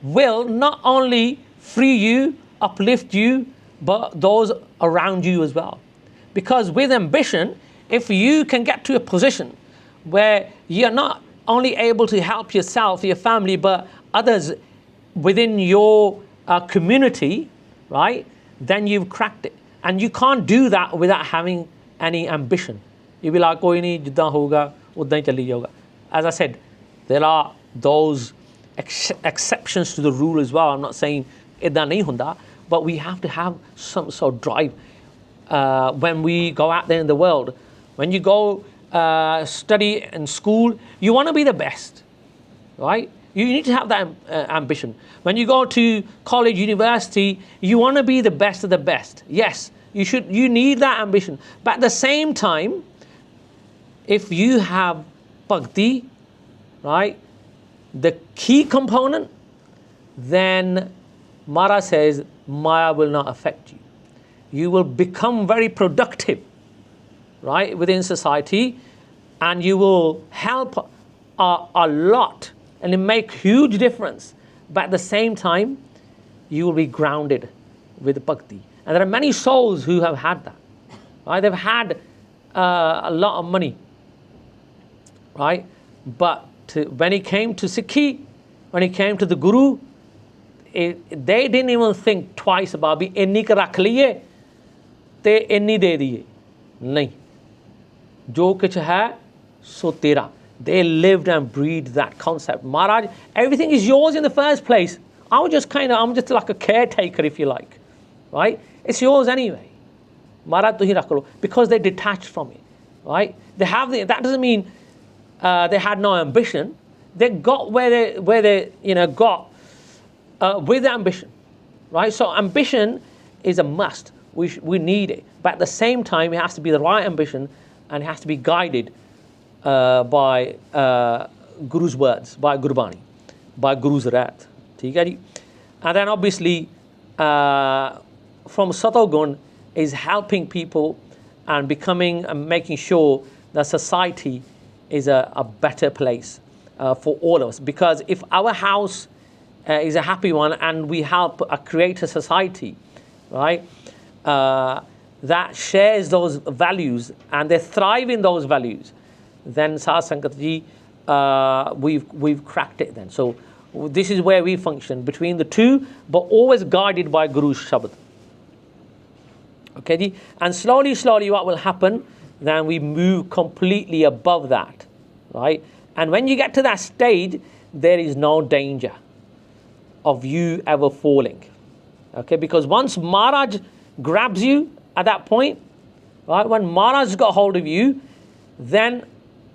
will not only free you, uplift you, but those around you as well. Because with ambition, if you can get to a position where you're not only able to help yourself, your family, but others within your community, right, then you've cracked it. And you can't do that without having any ambition. You'll be like, koi nahi, jiddan hoga, uddan hi chali jaoga. As I said, there are those exceptions to the rule as well. I'm not saying iddan nahi hunda, but we have to have some sort of drive when we go out there in the world. When you go study in school, you want to be the best, right? You need to have that ambition. When you go to college, university, you want to be the best of the best. Yes, you should. You need that ambition. But at the same time, if you have bhakti, right, the key component, then Mara says Maya will not affect you. You will become very productive, right, within society, and you will help a lot and it make huge difference. But at the same time, you will be grounded with bhakti. And there are many souls who have had that, right? They've had a lot of money, right? But when it came to Sikhi, when it came to the Guru, they didn't even think twice about it. Inni ka rakh liye, te inni de diye. Nahi. Jo kuch hai, so tera. They lived and breathed that concept. Maharaj, everything is yours in the first place. I'm just like a caretaker, if you like, right? It's yours anyway. Maharaj tu hi rakh lo, because they detached from it, right? That doesn't mean they had no ambition. They got where they got with ambition, right? So ambition is a must. We need it, but at the same time, it has to be the right ambition, and it has to be guided by Guru's words, by Gurbani, by Guru's Rat. And then obviously from Satogun is helping people and becoming and making sure that society is a better place for all of us. Because if our house is a happy one and we help create a society, right, that shares those values and they thrive in those values, then Sat Sangat Ji, we've cracked it then. So this is where we function between the two, but always guided by Guru's Shabad. Okay, ji? And slowly what will happen, then we move completely above that, right? And when you get to that stage, there is no danger of you ever falling. Okay, because once Maharaj grabs you at that point, right, when Maharaj got hold of you, then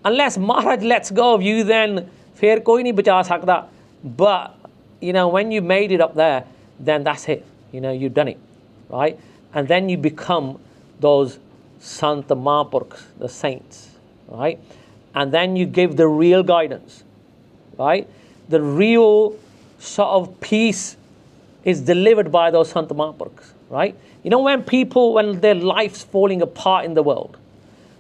unless Maharaj lets go of you, then fir koi nahi bacha sakda. But when you made it up there, then that's it. You've done it, right? And then you become those Sant Mahapurkhs, the saints, right? And then you give the real guidance, right? The real sort of peace is delivered by those Sant Mahapurkhs, right? When their life's falling apart in the world,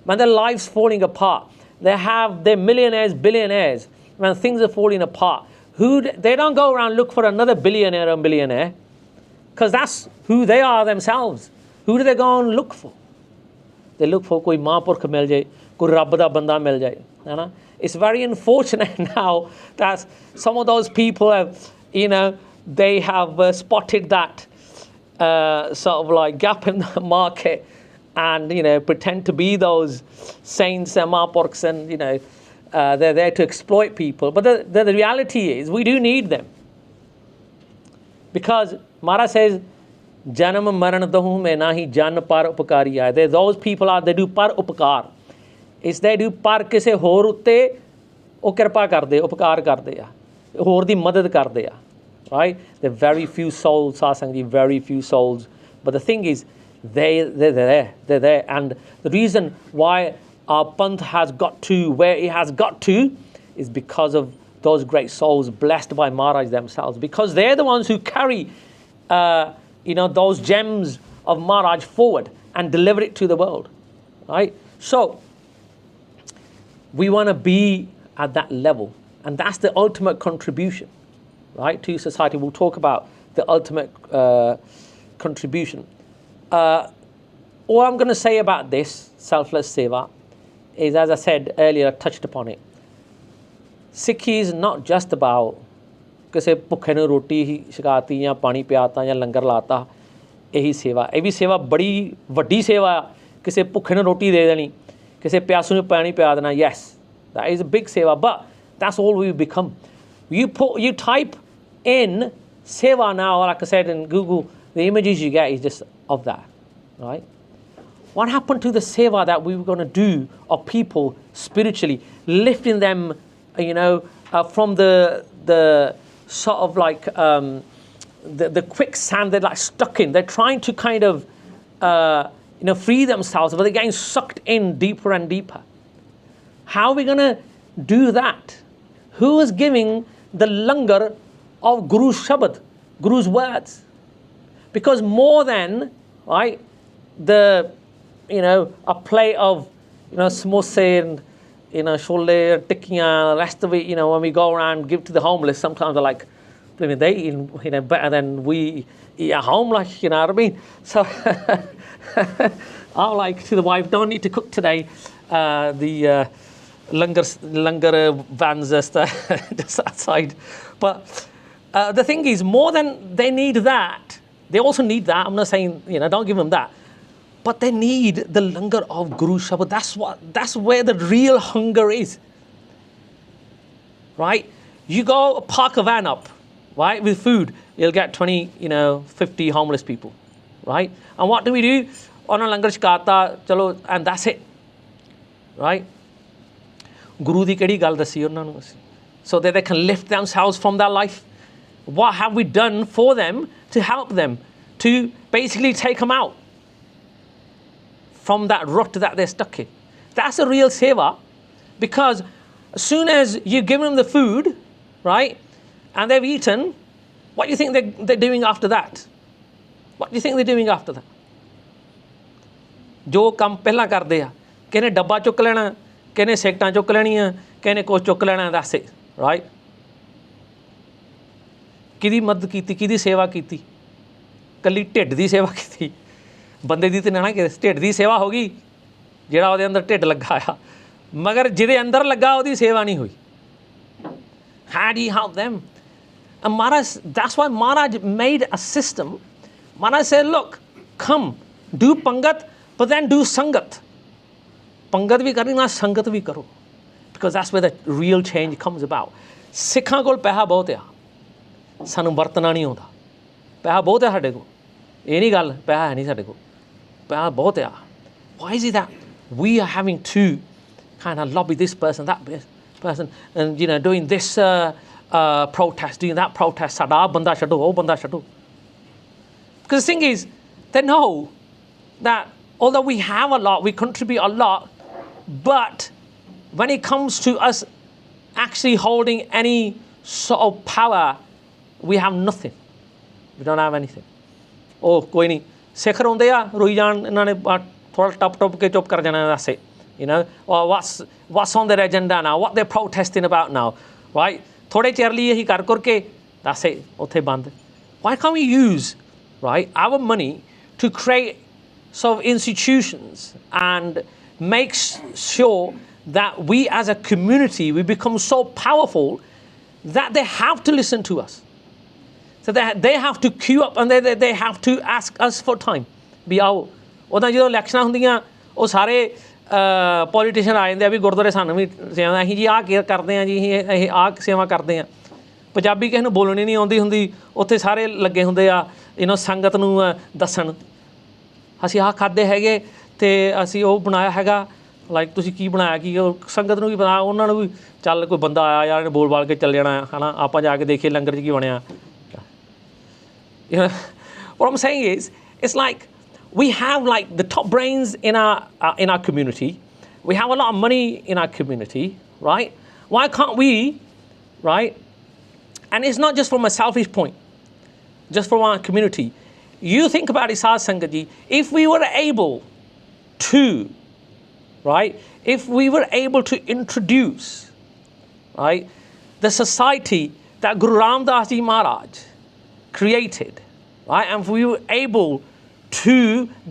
when their life's falling apart, they're millionaires, billionaires, when things are falling apart, they don't go around look for another billionaire or millionaire, because that's who they are themselves. Who do they go and look for? They look for koi Mahapurkh mil jaye, koi Rabb da banda mil jaye. It's very unfortunate now that some of those people have, they have spotted that sort of like gap in the market and, pretend to be those saints and Mahapurkhs and, they're there to exploit people. But the reality is we do need them. because Maharaj says, Janam maran dahu mein nahi jan par upakari aaye. Those people are, they do par upakar. It's they do par kise hor utte ਉਹ ਕਿਰਪਾ ਕਰਦੇ ਉਪਕਾਰ ਕਰਦੇ ਆ ਹੋਰ ਦੀ ਮਦਦ ਕਰਦੇ ਆ right there are very few souls satsang ji very few souls but the thing is they're there and the reason why our panth has got to where it has got to is because of those great souls blessed by Maharaj themselves because they're the ones who carry those gems of Maharaj forward and deliver it to the world right so we want to be at that level and that's the ultimate contribution right to society. We'll talk about the ultimate contribution. All I'm going to say about this selfless seva is, as I said earlier, I touched upon it. Sikhi is not just about ਕਿਸੇ ਭੁੱਖੇ ਨੂੰ ਰੋਟੀ ਹੀ ਛਕਾਤੀ ਜਾਂ ਪਾਣੀ ਪਿਆਤਾ ਜਾਂ ਲੰਗਰ ਲਾਤਾ ਇਹੀ ਸੇਵਾ ਇਹ ਵੀ ਸੇਵਾ ਬੜੀ ਵੱਡੀ ਸੇਵਾ ਆ ਕਿਸੇ ਭੁੱਖੇ ਨੂੰ ਰੋਟੀ ਦੇ ਦੇਣੀ ਕਿਸੇ ਪਿਆਸੂ ਨੂੰ ਪਾਣੀ ਪਿਆ ਦੇਣਾ yes that is a big seva but that's all we become. You type in seva now like I said in Google the images you get is just of that right what happened to the seva that we were going to do of people spiritually lifting them from the sort of like the quicksand they're like stuck in they're trying to kind of free themselves but they're getting sucked in deeper and deeper. How are we going to do that? Who is giving the langar of Guru's Shabad, Guru's words? Because more than, right, a plate of, samosa and, chole, tikkiyan, the rest of it, when we go around give to the homeless, sometimes they're like, they eat, better than we eat at home, like, you know what I mean? So, I'm like to the wife, don't need to cook today. The langar vans just outside. But the thing is, more than they need that, they also need that. I'm not saying, don't give them that. But they need the langar of Guru Shabad. That's where the real hunger is. Right? You go park a van up, right, with food, you'll get 20, 50 homeless people. Right? And what do we do? On a langar shikata, chalo, and that's it. Right? Guru di kehdi gal dassi ਉਹਨਾਂ ਨੂੰ ਅਸੀਂ so that they can lift themselves from their life. What have we done for them to help them to basically take them out from that rut that they're stuck in? That's a real seva because as soon as you give them the food, right, and they've eaten, what do you think they're doing after that? What do you think they're doing after that? ਜੋ ਕੰਮ ਪਹਿਲਾਂ ਕਰਦੇ ਆ ਕਿਹਨੇ ਡੱਬਾ ਚੁੱਕ ਲੈਣਾ ਕਿਹਨੇ ਸਿਗਰਟਾਂ ਚੁੱਕ ਲੈਣੀਆਂ ਕਿਹਨੇ ਕੁਛ ਚੁੱਕ ਲੈਣਾ ਦੱਸ ਰਾਈਟ ਕਿਹਦੀ ਮਦਦ ਕੀਤੀ ਕਿਹਦੀ ਸੇਵਾ ਕੀਤੀ ਕੱਲੀ ਢਿੱਡ ਦੀ ਸੇਵਾ ਕੀਤੀ ਬੰਦੇ ਦੀ ਤਾਂ ਨਾ ਕਿ ਢਿੱਡ ਦੀ ਸੇਵਾ ਹੋ ਗਈ ਜਿਹੜਾ ਉਹਦੇ ਅੰਦਰ ਢਿੱਡ ਲੱਗਾ ਆ ਮਗਰ ਜਿਹਦੇ ਅੰਦਰ ਲੱਗਾ ਉਹਦੀ ਸੇਵਾ ਨਹੀਂ ਹੋਈ how do you help them and Maharaj that's why Maharaj made a system Maharaj said look come do pangat but then do sangat ਪੰਗਤ ਵੀ ਕਰਨੀ ਨਾਲ ਸੰਗਤ ਵੀ ਕਰੋ because that's where the real change comes about. ਸਿੱਖਾਂ ਕੋਲ ਪੈਸਾ ਬਹੁਤ ਆ ਸਾਨੂੰ ਵਰਤਣਾ ਨਹੀਂ ਆਉਂਦਾ ਪੈਸਾ ਬਹੁਤ ਹੈ ਸਾਡੇ ਕੋਲ ਇਹ ਨਹੀਂ ਗੱਲ ਪੈਸਾ ਹੈ ਨਹੀਂ ਸਾਡੇ ਕੋਲ ਪੈਸਾ ਬਹੁਤ ਆ why is it that we are having to kind of lobby this person that person and doing this protest doing that protest ਸਾਡਾ ਆਹ ਬੰਦਾ ਛੱਡੋ ਉਹ ਬੰਦਾ ਛੱਡੋ because the thing is they know that although we have a lot we contribute a lot but when it comes to us actually holding any sort of power we have nothing we don't have anything oh ਕੋਈ ਨਹੀਂ ਸਿੱਖ ਰੋਂਦੇ ਆ ਰੋਈ ਜਾਣ ਇਹਨਾਂ ਨੇ ਥੋੜਾ ਟੱਪ ਕੇ ਚੁੱਪ ਕਰ ਜਾਣਾ that's it or what's on their agenda now what they're protesting about now right ਥੋੜੇ ਚਿਰ ਲਈ ਇਹੀ ਕਰ ਕਰਕੇ that's it ਉੱਥੇ ਬੰਦ why can't we use right our money to create sort of institutions and make sure that we as a community we become so powerful that they have to listen to us so that they have to queue up and they have to ask us for time ਵੀ ਆਓ ਉਦੋਂ ਜਦੋਂ ਇਲੈਕਸ਼ਨਾਂ ਹੁੰਦੀਆਂ ਉਹ ਸਾਰੇ politician ਆ ਜਾਂਦੇ ਆ ਵੀ ਗੁਰਦੁਆਰੇ ਸਾਨੂੰ ਵੀ ਸੇਵਾ ਅਸੀਂ ਜੀ ਆਹ ਕੇਅਰ ਕਰਦੇ ਹਾਂ ਜੀ ਇਹ ਆਹ ਸੇਵਾ ਕਰਦੇ ਹਾਂ ਪੰਜਾਬੀ ਕਿਸੇ ਨੂੰ ਬੋਲਣੀ ਨਹੀਂ ਆਉਂਦੀ ਹੁੰਦੀ, ਉੱਥੇ ਸਾਰੇ ਲੱਗੇ ਹੁੰਦੇ ਆ ਸੰਗਤ ਨੂੰ ਦੱਸਣ ਅਸੀਂ ਆਹ ਖਾਧੇ ਹੈਗੇ ਅਤੇ ਅਸੀਂ ਉਹ ਬਣਾਇਆ ਹੈਗਾ, ਲਾਈਕ ਤੁਸੀਂ ਕੀ ਬਣਾਇਆ, ਕੀ ਸੰਗਤ ਨੂੰ ਵੀ ਪਤਾ, ਉਹਨਾਂ ਨੂੰ ਵੀ ਚੱਲ ਕੋਈ ਬੰਦਾ ਆਇਆ ਯਾਰ ਇਹਨੇ ਬੋਲ ਬਾਲ ਕੇ ਚੱਲ ਜਾਣਾ ਹੈ ਨਾ, ਆਪਾਂ ਜਾ ਕੇ ਦੇਖੀਏ ਲੰਗਰ 'ਚ ਕੀ ਬਣਿਆ। What I'm saying is, it's like we have like the top brains in our community. We have a lot of money in our community, right? Why can't we, right? And it's not just from a selfish point, just from our community. You think about it, Sad Sangat ji, if we were able to, right, if we were able to introduce, right, the society that Guru Ramdas Ji Maharaj created, right, and if we were able to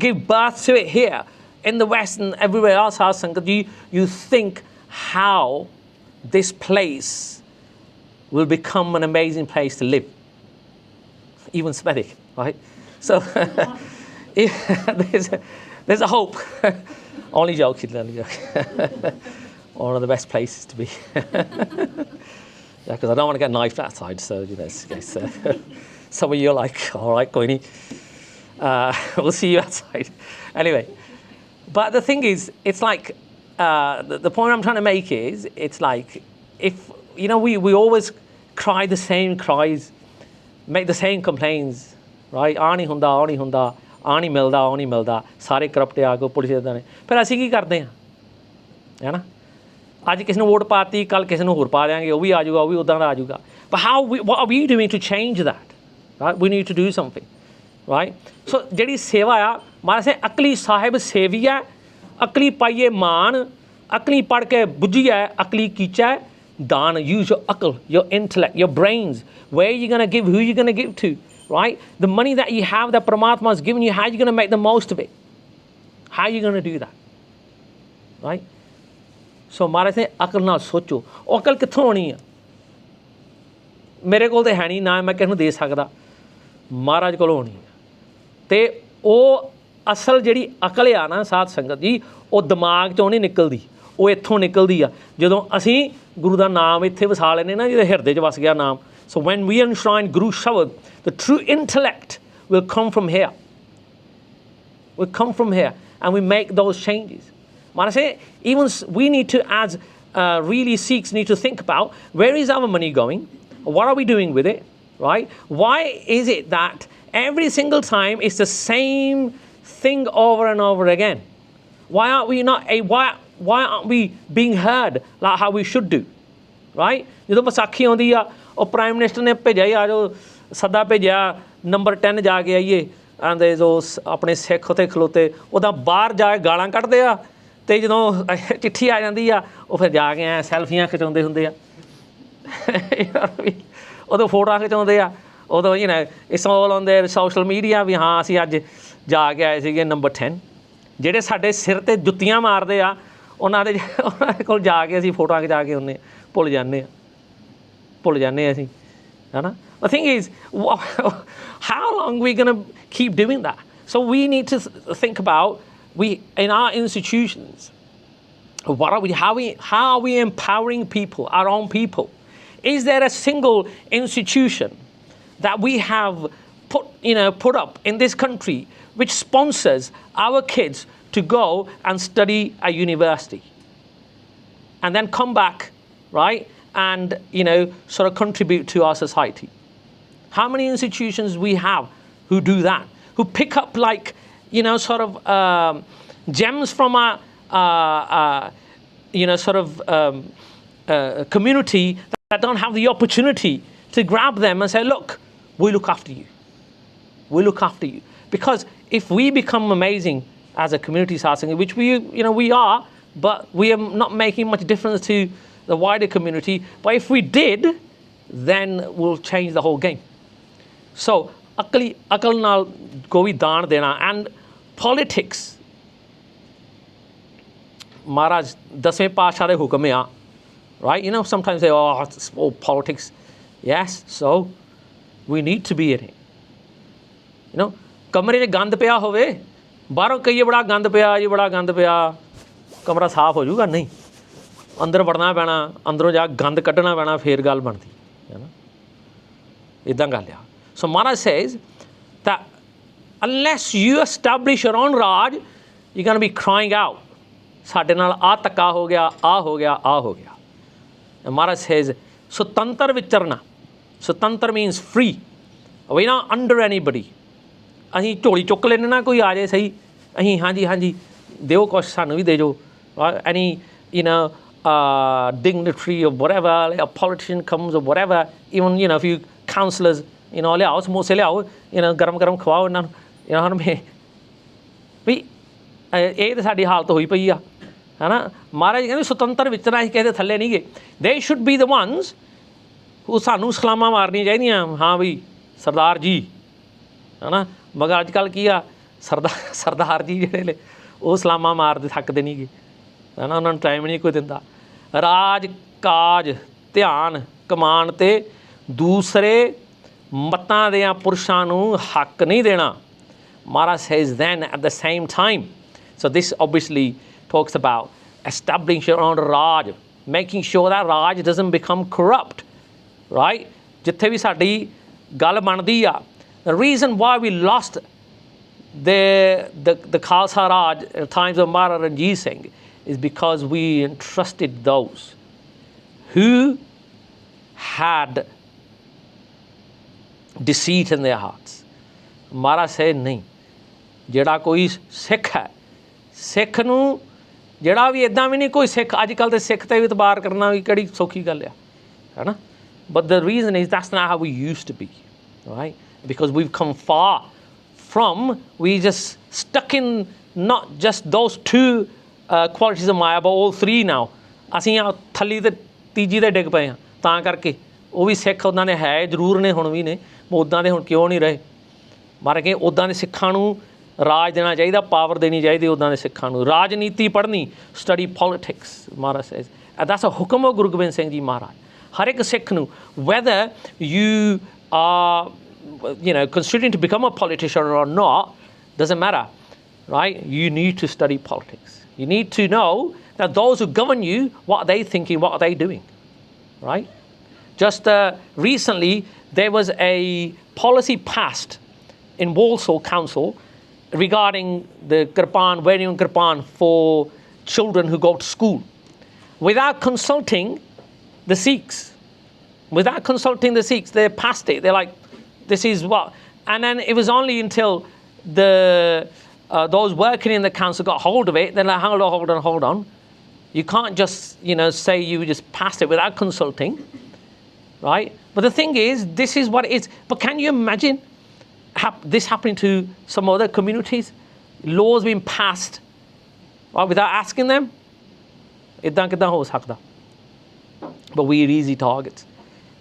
give birth to it here in the West and everywhere else, Sad Sangat ji, you think how this place will become an amazing place to live, even Semitic, right? So there's a hope. Only joking, only joking. One of the best places to be. Yeah, because I don't want to get knifed outside, so some of you are like, all right, Koini, we'll see you outside. Anyway, but the thing is, it's like, the point I'm trying to make is, it's like, if, we always cry the same cries, make the same complaints, right? ਆਹ ਨਹੀਂ ਹੁੰਦਾ, ਉਹ ਨਹੀਂ ਹੁੰਦਾ, ਆਹ ਨਹੀਂ ਮਿਲਦਾ, ਉਹ ਨਹੀਂ ਮਿਲਦਾ, ਸਾਰੇ ਕਰਪਟ ਆ ਕੇ ਪੁਲਿਸ ਇੱਦਾਂ ਨੇ, ਫਿਰ ਅਸੀਂ ਕੀ ਕਰਦੇ ਹਾਂ, ਹੈ ਨਾ? ਅੱਜ ਕਿਸੇ ਨੂੰ ਵੋਟ ਪਾਤੀ, ਕੱਲ੍ਹ ਕਿਸੇ ਨੂੰ ਹੋਰ ਪਾ ਦਿਆਂਗੇ, ਉਹ ਵੀ ਆ ਜਾਊਗਾ, ਉਹ ਵੀ ਉੱਦਾਂ ਦਾ ਆ ਜਾਊਗਾ। But what are we doing to change that? Right? We need to do something, right? So ਜਿਹੜੀ ਸੇਵਾ ਆ, ਮਹਾਰਾਜ ਸੇ ਅਕਲੀ ਸਾਹਿਬ ਸੇਵੀਆ, ਅਕਲੀ ਪਾਈਏ ਮਾਨ, ਅਕਲੀ ਪੜ੍ਹ ਕੇ ਬੁੱਝੀਐ, ਅਕਲੀ ਕੀਚੈ ਦਾਨ। Use your akal, your intellect, your brains. Where are you going to give? Who are you going to give to? Right? The money that you have, that Paramatma has given you, how are you going to make the most of it? How are you going to do that? Right? So ਮਹਾਰਾਜ ਨੇ ਅਕਲ ਨਾਲ ਸੋਚੋ। ਉਹ ਅਕਲ ਕਿੱਥੋਂ ਆਉਣੀ ਆ? ਮੇਰੇ ਕੋਲ ਤਾਂ ਹੈ ਨਹੀਂ, ਨਾ ਮੈਂ ਕਿਸੇ ਨੂੰ ਦੇ ਸਕਦਾ, ਮਹਾਰਾਜ ਕੋਲੋਂ ਆਉਣੀ ਆ। ਅਤੇ ਉਹ ਅਸਲ ਜਿਹੜੀ ਅਕਲ ਆ ਨਾ ਸਾਧ ਸੰਗਤ ਜੀ, ਉਹ ਦਿਮਾਗ 'ਚੋਂ ਨਹੀਂ ਨਿਕਲਦੀ, ਉਹ ਇੱਥੋਂ ਨਿਕਲਦੀ ਆ ਜਦੋਂ ਅਸੀਂ ਗੁਰੂ ਦਾ ਨਾਮ ਇੱਥੇ ਵਸਾ ਲੈਂਦੇ ਨਾ, ਜਿਹਦੇ ਹਿਰਦੇ 'ਚ ਵਸ ਗਿਆ ਨਾਮ। So when we enshrine Guru Shabad, the true intellect will come from here. Will come from here, and we make those changes. Maharaj say, even we need to, as really Sikhs, need to think about, where is our money going? What are we doing with it? Right? Why is it that every single time it's the same thing over and over again? Why aren't we why aren't we being heard like how we should do? Right? ਜਦੋਂ ਵਿਸਾਖੀ ਆਉਂਦੀ ਆ, ਉਹ prime minister ਨੇ ਭੇਜਿਆ ਹੀ, ਆ ਜੋ ਸੱਦਾ ਭੇਜਿਆ ਨੰਬਰ 10 ਜਾ ਕੇ ਆਈਏ, ਆਂਦੇ ਜੋ ਆਪਣੇ ਸਿੱਖ ਉੱਥੇ ਖਲੋਤੇ, ਉੱਦਾਂ ਬਾਹਰ ਜਾ ਕੇ ਗਾਲਾਂ ਕੱਢਦੇ ਆ, ਅਤੇ ਜਦੋਂ ਚਿੱਠੀ ਆ ਜਾਂਦੀ ਆ, ਉਹ ਫਿਰ ਜਾ ਕੇ ਐਂ ਸੈਲਫੀਆਂ ਖਿਚਾਉਂਦੇ ਹੁੰਦੇ ਆ, ਉਦੋਂ ਫੋਟੋਆਂ ਖਿਚਾਉਂਦੇ ਆ, ਉਦੋਂ it's all on their social media ਵੀ ਹਾਂ ਅਸੀਂ ਅੱਜ ਜਾ ਕੇ ਆਏ ਸੀਗੇ ਨੰਬਰ 10। ਜਿਹੜੇ ਸਾਡੇ ਸਿਰ 'ਤੇ ਜੁੱਤੀਆਂ ਮਾਰਦੇ ਆ, ਉਹਨਾਂ ਦੇ ਕੋਲ ਜਾ ਕੇ ਅਸੀਂ ਫੋਟੋਆਂ ਖਿਚਾ ਕੇ ਆਉਂਦੇ, ਭੁੱਲ ਜਾਂਦੇ ਅਸੀਂ, ਹੈ ਨਾ? The thing is, how long are we going to keep doing that? So we need to think about, in our institutions, how are we empowering people, our own people? Is there a single institution that we have put up in this country which sponsors our kids to go and study at university and then come back, right, and sort of contribute to our society? How many institutions we have who do that, who pick up like sort of gems from our community that don't have the opportunity to grab them and say, look, we look after you. We look after you. Because if we become amazing as a community, which we are, but we are not making much difference to the wider community. But if we did, then we'll change the whole game. So, akal naal koi daan dena, and politics. Maharaj, 10ਵੇਂ ਪਾਤਸ਼ਾਹ ਦੇ ਹੁਕਮ ਆ, right? Sometimes they oh, politics. Yes, so we need to be in it. ਕਮਰੇ 'ਚ ਗੰਦ ਪਿਆ ਹੋਵੇ, ਬਾਹਰੋਂ ਕਹੀਏ ਬੜਾ ਗੰਦ ਪਿਆ ਜੀ, ਬੜਾ ਗੰਦ ਪਿਆ, ਕਮਰਾ ਸਾਫ਼ ਹੋ ਜਾਊਗਾ? ਨਹੀਂ, ਅੰਦਰ ਵੜਨਾ ਪੈਣਾ, ਅੰਦਰੋਂ ਜਾ ਗੰਦ ਕੱਢਣਾ ਪੈਣਾ, ਫੇਰ ਗੱਲ ਬਣਦੀ, ਹੈ ਨਾ? इदां गल आ सो Maharaj says that unless you establish your own Raj you're going to be crying out ਸਾਡੇ ਨਾਲ ਆ ਧੱਕਾ ਹੋ ਗਿਆ ਆ ਹੋ ਗਿਆ ਆ ਹੋ ਗਿਆ and Maharaj says ਸੁਤੰਤਰ ਵਿਚਰਨਾ ਸੁਤੰਤਰ means free we're not under anybody ਅਸੀਂ ਝੋਲੀ ਚੁੱਕ ਲੈਂਦੇ ਨਾ ਕੋਈ ਆ ਜਾਏ ਸਹੀ ਅਸੀਂ ਹਾਂਜੀ ਹਾਂਜੀ ਦਿਓ ਕੁਛ ਸਾਨੂੰ ਵੀ ਦੇ ਜੋ any you know dignitary or whatever like a politician comes or whatever even you know a few councillors you know ਲਿਆਓ ਸਮੋਸੇ ਲਿਆਓ you know ਗਰਮ ਗਰਮ ਖਵਾਓ ਇਹਨਾਂ ਨੂੰ you know ਵੀ ਇਹ ਤਾਂ ਸਾਡੀ ਹਾਲਤ ਹੋਈ ਪਈ ਆ ਹੈ ਨਾ ਮਹਾਰਾਜ ਕਹਿੰਦੇ ਸੁਤੰਤਰ ਵਿਚਰਨਾ ਅਸੀਂ ਕਿਸੇ ਦੇ ਥੱਲੇ ਨਹੀਂ ਗਏ they should be the ones who ਸਾਨੂੰ ਸਲਾਮਾਂ ਮਾਰਨੀਆਂ ਚਾਹੀਦੀਆਂ ਹਾਂ ਵੀ ਸਰਦਾਰ ਜੀ ਹੈ ਨਾ ਮਗਰ ਅੱਜ ਕੱਲ੍ਹ ਕੀ ਆ ਸਰਦਾਰ ਜੀ ਜਿਹੜੇ ਨੇ ਉਹ ਸਲਾਮਾਂ ਮਾਰਦੇ ਥੱਕਦੇ ਨਹੀਂ ਗੇ ਹੈ ਨਾ ਉਹਨਾਂ ਨੂੰ ਟਾਈਮ ਨਹੀਂ ਕੋਈ ਦਿੰਦਾ ਰਾਜ ਕਾਜ ਧਿਆਨ ਕਮਾਨ 'ਤੇ ਦੂਸਰੇ ਮਤਾਂ ਦਿਆਂ ਪੁਰਸ਼ਾਂ ਨੂੰ ਹੱਕ ਨਹੀਂ ਦੇਣਾ Maharaj says then at the same time so this obviously talks about establishing your own Raj making sure that Raj doesn't become corrupt right ਜਿੱਥੇ ਵੀ ਸਾਡੀ ਗੱਲ ਬਣਦੀ ਆ the reason why we lost the Khalsa Raj at the times of Maharaj Ranjit Singh is because we entrusted those who had deceit in their hearts Maharaj said ਨਹੀਂ ਜਿਹੜਾ ਕੋਈ ਸਿੱਖ ਹੈ ਸਿੱਖ ਨੂੰ ਜਿਹੜਾ ਵੀ ਇੱਦਾਂ ਵੀ ਨਹੀਂ ਕੋਈ ਸਿੱਖ ਅੱਜ ਕੱਲ੍ਹ ਤੇ ਸਿੱਖ 'ਤੇ ਵੀ ਇਤਬਾਰ ਕਰਨਾ ਵੀ ਕਿਹੜੀ ਸੌਖੀ ਗੱਲ ਆ ਹੈ ਨਾ but the reason is that's not how we used to be right because we've come far from we just stuck in not just those two qualities of Maya but all three now ਅਸੀਂ ਆ ਥੱਲੀ ਤੇ ਤੀਜੀ 'ਤੇ ਡਿੱਗ ਪਏ ਹਾਂ ਤਾਂ ਕਰਕੇ ਉਹ ਵੀ ਸਿੱਖ ਉੱਦਾਂ ਦੇ ਹੈ ਜ਼ਰੂਰ ਨੇ ਹੁਣ ਵੀ ਨੇ ਉੱਦਾਂ ਦੇ ਹੁਣ ਕਿਉਂ ਨਹੀਂ ਰਹੇ ਮਾਰੇ ਕਿ ਉੱਦਾਂ ਦੇ ਸਿੱਖਾਂ ਨੂੰ ਰਾਜ ਦੇਣਾ ਚਾਹੀਦਾ ਪਾਵਰ ਦੇਣੀ ਚਾਹੀਦੀ ਉੱਦਾਂ ਦੇ ਸਿੱਖਾਂ ਨੂੰ ਰਾਜਨੀਤੀ ਪੜ੍ਹਨੀ study politics Maharaj says that's a hukam of Guru Gobind Singh ji ਮਹਾਰਾਜ ਹਰ ਇੱਕ ਸਿੱਖ ਨੂੰ whether you are you know considering to become a politician or not doesn't matter right you need to study politics you need to know that those who govern you what are they thinking what are they doing right just recently there was a policy passed in Walsall Council regarding the Kirtan, wearing Kirtan for children who go to school without consulting the Sikhs. Without consulting the Sikhs, they passed it. They're like, this is what... And then it was only until those working in the council got hold of it, they're like, hold on. You can't just, you know, say you just passed it without consulting, right? But the thing is, this is what it is. But can you imagine this happening to some other communities? Laws being passed right, without asking them? Iddan kiddan ho sakda? But we are easy targets,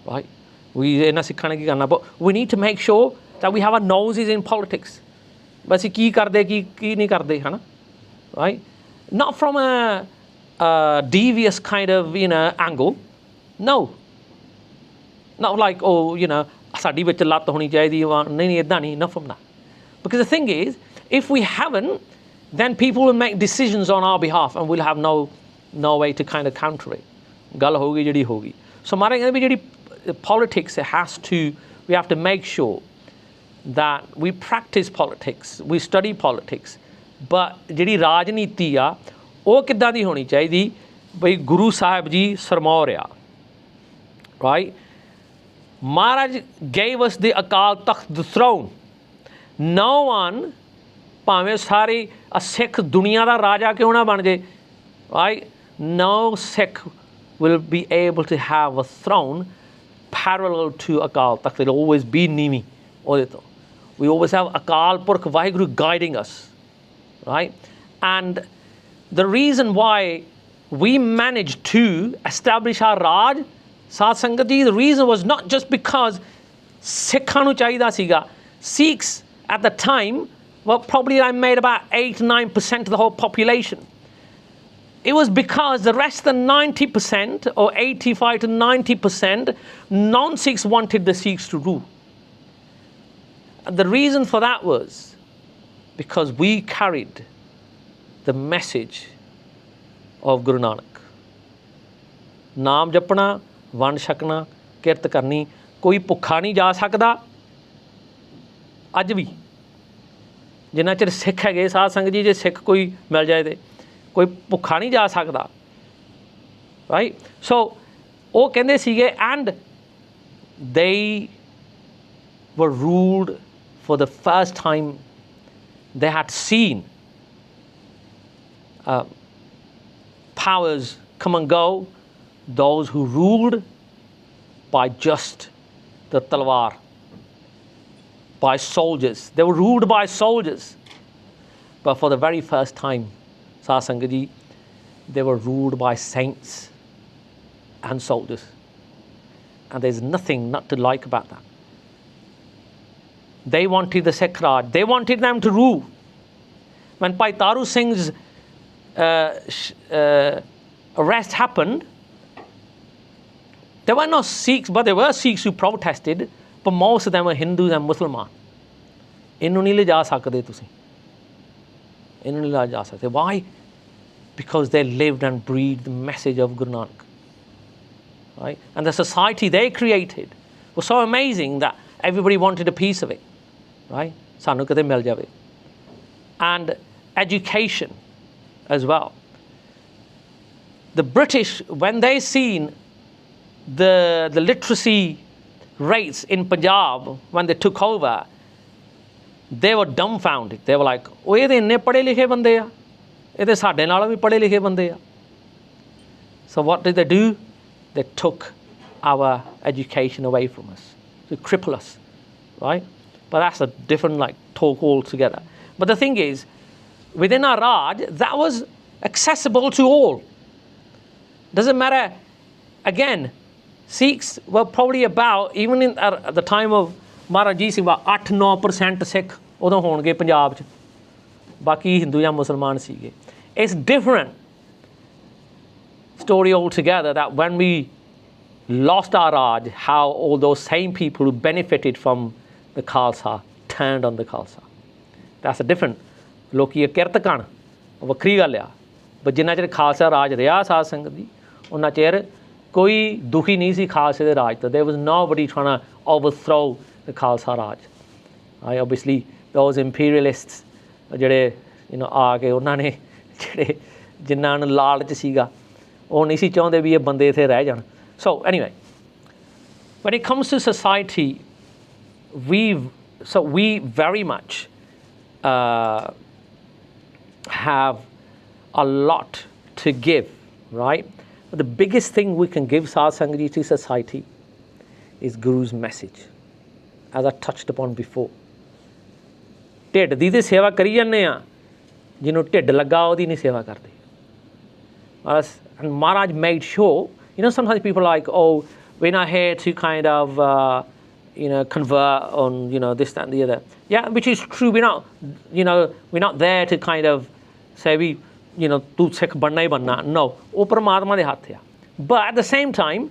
right? We inna sikhana ki karna, but we need to make sure that we have our noses in politics. But ਅਸੀਂ ਕੀ ਕਰਦੇ ਕੀ ਨਹੀਂ ਕਰਦੇ ਹੈ ਨਾ right? Not from a devious kind of you know angle, no. Not like oh you know ਸਾਡੀ ਵਿੱਚ ਲੱਤ ਹੋਣੀ ਚਾਹੀਦੀ ਨਹੀਂ ਇੱਦਾਂ ਨਹੀਂ enough from that because the thing is if we haven't then people will make decisions on our behalf and we'll have no way to kind of counter it ਗੱਲ ਹੋਊਗੀ ਜਿਹੜੀ ਹੋਊਗੀ so ਮਾਰੇ ਕਹਿੰਦੇ ਵੀ ਜਿਹੜੀ politics it has to we have to make sure that we practice politics we study politics but ਜਿਹੜੀ ਰਾਜਨੀਤੀ ਆ ਉਹ ਕਿੱਦਾਂ ਦੀ ਹੋਣੀ ਚਾਹੀਦੀ ਬਈ ਗੁਰੂ ਸਾਹਿਬ ਜੀ ਸਰਮੌਰ ਆ right Maharaj gave us the Akal Takht, the throne. No one, ਭਾਵੇਂ ਸਾਰੇ ਸਿੱਖ ਦੁਨੀਆ ਦਾ ਰਾਜਾ ਕਿਉਂ ਨਾ ਬਣ ਜੇ right no Sikh will be able to have a throne parallel to Akal Takht. It'll always be ਨੀਵੀਂ ਉਹਦੇ ਤੋਂ we always have Akal Purkh WhyGuru guiding us right and the reason why we managed to establish our Raj ਸਾਧ ਸੰਗਤ ਜੀ the reason was not just because ਸਿੱਖਾਂ ਨੂੰ ਚਾਹੀਦਾ ਸੀਗਾ Sikhs at the time well probably I made about 8-9% of the whole population it was because the rest of the 90% or 85 to 90% non-Sikhs wanted the Sikhs to rule and the reason for that was because we carried the message of Guru Nanak ਨਾਮ ਜਪਣਾ ਵੰਡ ਛਕਣਾ ਕਿਰਤ ਕਰਨੀ कोई भुखा नहीं जा सकता अज भी जिन्ना चिर सिख है साध संगत जी जे सिख कोई मिल जाए तो कोई भुखा नहीं जा सकता राइट सो वो कहते सीगे and they were ruled for the first time they had seen powers come and go, those who ruled by just the talwar, by soldiers. They were ruled by soldiers. But for the very first time, Sat Sangat Ji, they were ruled by saints and soldiers. And there's nothing not to like about that. They wanted the Sikh Raj. They wanted them to rule. When Bhai Taru Singh's arrest happened, there were no Sikhs, but there were Sikhs who protested, but most of them were Hindus and Muslims. इन्हों नहीं ले जा सकते तुसी इन्हों नहीं ले जा सकते why because they lived and breathed the message of Guru Nanak right and the society they created was so amazing that everybody wanted a piece of it right सानू कदे मिल जावे and education as well. The British, when they seen the literacy rates in Punjab when they took over, they were dumbfounded. They were like, "Oh, ये इन्ने पढ़े लिखे बंदे आ, ये साडे नालों भी पढ़े लिखे बंदे आ." So what did they do? They took our education away from us to cripple us, right? But that's a different talk altogether. But the thing is, within our Raj, that was accessible to all. Doesn't matter. Again, Sikhs were probably about, even at the time of Maharaj Ji Singh, about 8-9% Sikh उदों होणगे पंजाब च बाकी हिंदू या मुसलमान सीगे. It's different story altogether that when we lost our Raj, how all those same people who benefited from the Khalsa turned on the Khalsa. That's a different. लोकी ये किरत कण वक्री गल आ पर जिन्ना चिर खालसा राज रहा साध संगत जी उन्ना चिर कोई दुखी नहीं सी खालसे दे राज तो. There was nobody trying to overthrow the Khalsa Raj. Obviously those imperialists ਜਿਹੜੇ ਆ ਕੇ ਉਹਨਾਂ ਨੇ ਜਿਹੜੇ ਜਿਨ੍ਹਾਂ ਨੂੰ ਲਾਲਚ ਸੀਗਾ ਉਹ ਨਹੀਂ ਸੀ ਚਾਹੁੰਦੇ ਵੀ ਇਹ ਬੰਦੇ ਇੱਥੇ ਰਹਿ ਜਾਣ. So anyway, when it comes to society, we very much have a lot to give, right? But the biggest thing we can give Sat Sangat Ji to society is Guru's message, as I touched upon before. ਢਿੱਡ ਦੀ ਤੇ ਸੇਵਾ ਕਰੀ ਜਾਂਦੇ ਆ ਜਿਹਨੂੰ ਢਿੱਡ ਲੱਗਾ ਉਹਦੀ ਨਹੀਂ ਸੇਵਾ ਕਰਦੇ. And Maharaj made sure, sometimes people are like, oh, we're not here to kind of convert on this, that and the other. Yeah, which is true. We're not there to kind of say we tu Sikh banna hi banna. No, ਉਹ ਪਰਮਾਤਮਾ ਦੇ ਹੱਥ ਆ. But at the same time,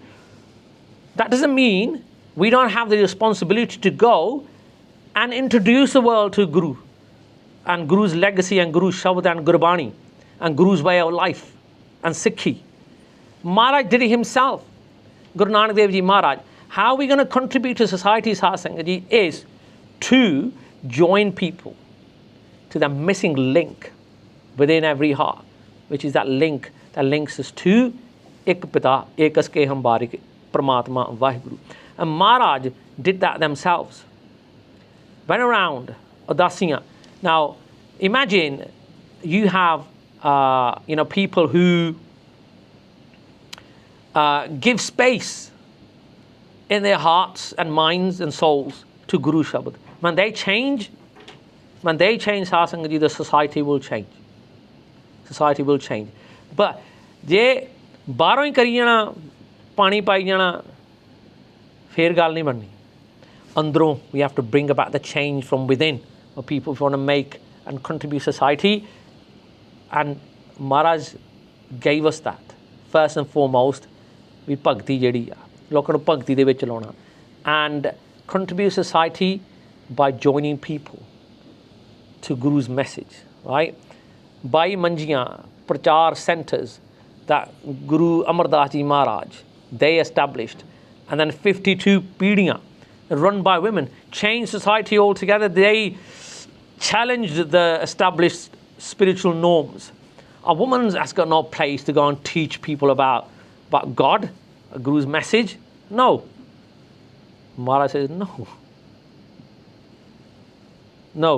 that doesn't mean we don't have the responsibility to go and introduce the world to Guru and Guru's legacy and Guru's Shabad and Gurbani and Guru's way of life and Sikhi. Maharaj did it himself. Guru Nanak Dev Ji Maharaj. How are we going to contribute to society, Sat Sangat Ji, is to join people to the missing link within every heart, which is that link that links us to Ek Pita, Ekas Ke Hum Barik, Paramatma, WhyGuru. And Maharaj did that themselves. Went around Udasiyan. Now, imagine you have people who give space in their hearts and minds and souls to Guru Shabad. When they change Sat Sangat Ji, the society will change. Society will change. But ਜੇ ਬਾਹਰੋਂ ਹੀ ਕਰੀ ਜਾਣਾ ਪਾਣੀ ਪਾਈ ਜਾਣਾ ਫੇਰ ਗੱਲ ਨਹੀਂ ਬਣਨੀ. ਅੰਦਰੋਂ we have to bring about the change from within of people who want to make and contribute society. And Maharaj gave us that. First and foremost, ਵੀ ਭਗਤੀ ਜਿਹੜੀ ਆ ਲੋਕਾਂ ਨੂੰ ਭਗਤੀ ਦੇ ਵਿੱਚ ਲਾਉਣਾ and contribute society by joining people to Guru's message, right? By manjiyan, Parchar centers that Guru Amar Das Ji Maharaj, they established, and then 52 pidiyaan run by women, changed society altogether. They challenged the established spiritual norms. A woman has got no place to go and teach people about God, a Guru's message. No. Maharaj says, no. No.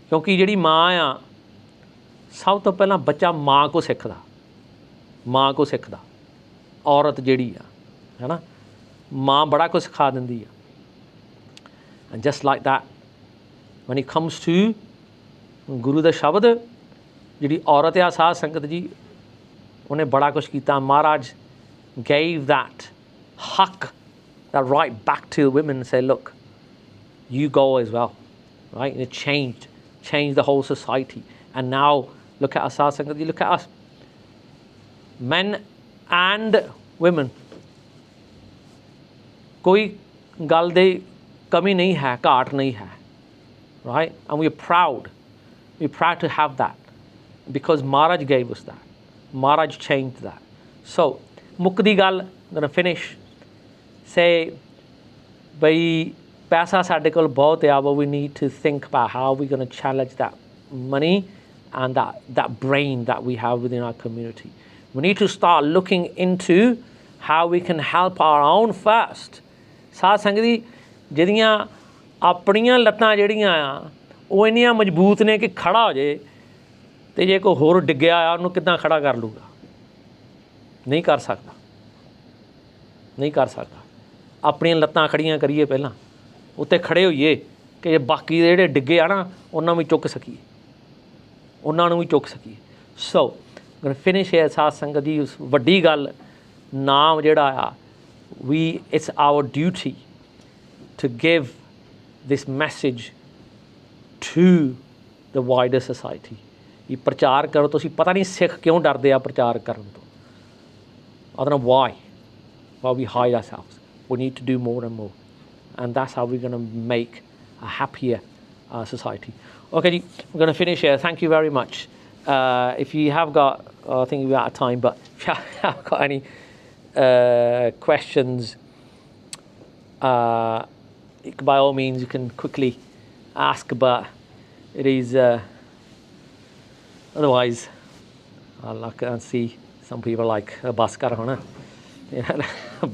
क्योंकि ਜਿਹੜੀ ਮਾਂ ਆ ਸਭ ਤੋਂ ਪਹਿਲਾਂ ਬੱਚਾ ਮਾਂ ਕੋ ਸਿੱਖਦਾ, ਮਾਂ ਕੋ ਸਿੱਖਦਾ। ਔਰਤ ਜਿਹੜੀ ਆ ਹੈ ਨਾ, ਮਾਂ ਬੜਾ ਕੁਝ ਸਿਖਾ ਦਿੰਦੀ ਆ। And just like that, when it comes to ਗੁਰੂ ਦਾ ਸ਼ਬਦ, ਜਿਹੜੀ ਔਰਤ ਆ ਸਾਧ ਸੰਗਤ ਜੀ, ਉਹਨੇ ਬੜਾ ਕੁਝ ਕੀਤਾ। Maharaj gave that haq, that right back to women and said, look, you go as well, right? And it changed the whole society. And now look at us, Sadh Sangat ji, look at us, men and women. कोई गल दे कमी नहीं है, घाट नहीं है, right? And we're proud to have that because Maharaj gave us that. Maharaj changed that. So mukdi gal, I'm going to finish, say bhai paisa sade kol bahut hai, but we need to think about how we're going to challenge that money and that brain that we have within our community. We need to start looking into how we can help our own first. ਸਾਧ ਸੰਗਤ ਜੀ, ਜਿਹਦੀਆਂ ਆਪਣੀਆਂ ਲੱਤਾਂ ਜਿਹੜੀਆਂ ਆ ਉਹ ਇੰਨੀਆਂ ਮਜ਼ਬੂਤ ਨੇ ਕਿ ਖੜਾ ਹੋ ਜੇ, ਅਤੇ ਜੇ ਕੋਈ ਹੋਰ ਡਿੱਗਿਆ ਆ ਉਹਨੂੰ ਕਿੱਦਾਂ ਖੜਾ ਕਰ ਲੂਗਾ? ਨਹੀਂ ਕਰ ਸਕਦਾ, ਨਹੀਂ ਕਰ ਸਕਦਾ। ਆਪਣੀਆਂ ਲੱਤਾਂ ਖੜੀਆਂ ਕਰੀਏ ਪਹਿਲਾਂ, ਉੱਤੇ ਖੜੇ ਹੋਈਏ ਕਿ ਜੇ ਬਾਕੀ ਦੇ ਜਿਹੜੇ ਡਿੱਗੇ ਆ ਨਾ ਉਹਨਾਂ ਨੂੰ ਵੀ ਚੁੱਕ ਸਕੀਏ, ਉਹਨਾਂ ਨੂੰ ਵੀ ਚੁੱਕ ਸਕੀਏ। ਸੋ ਫਿਨਿਸ਼ ਹੈ ਸਾਧ ਸੰਗਤ ਜੀ, ਉਸ ਵੱਡੀ ਗੱਲ ਨਾਮ ਜਿਹੜਾ ਆ, it's our duty to give this message to the wider society. ਇਹ ਪ੍ਰਚਾਰ ਕਰੋ। ਤੁਸੀਂ ਪਤਾ ਨਹੀਂ ਸਿੱਖ ਕਿਉਂ ਡਰਦੇ ਆ ਪ੍ਰਚਾਰ ਕਰਨ ਤੋਂ। I don't know why we hide ourselves. We need to do more and more, and that's how we're going to make a happier society. Okay ji, we're going to finish here. Thank you very much. If you have got, I think we're out of time, but if you have got any questions, by all means you can quickly ask, but it is otherwise I'll look and see some people like bas kar hona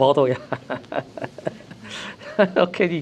bahut ho gaya. Okay ji.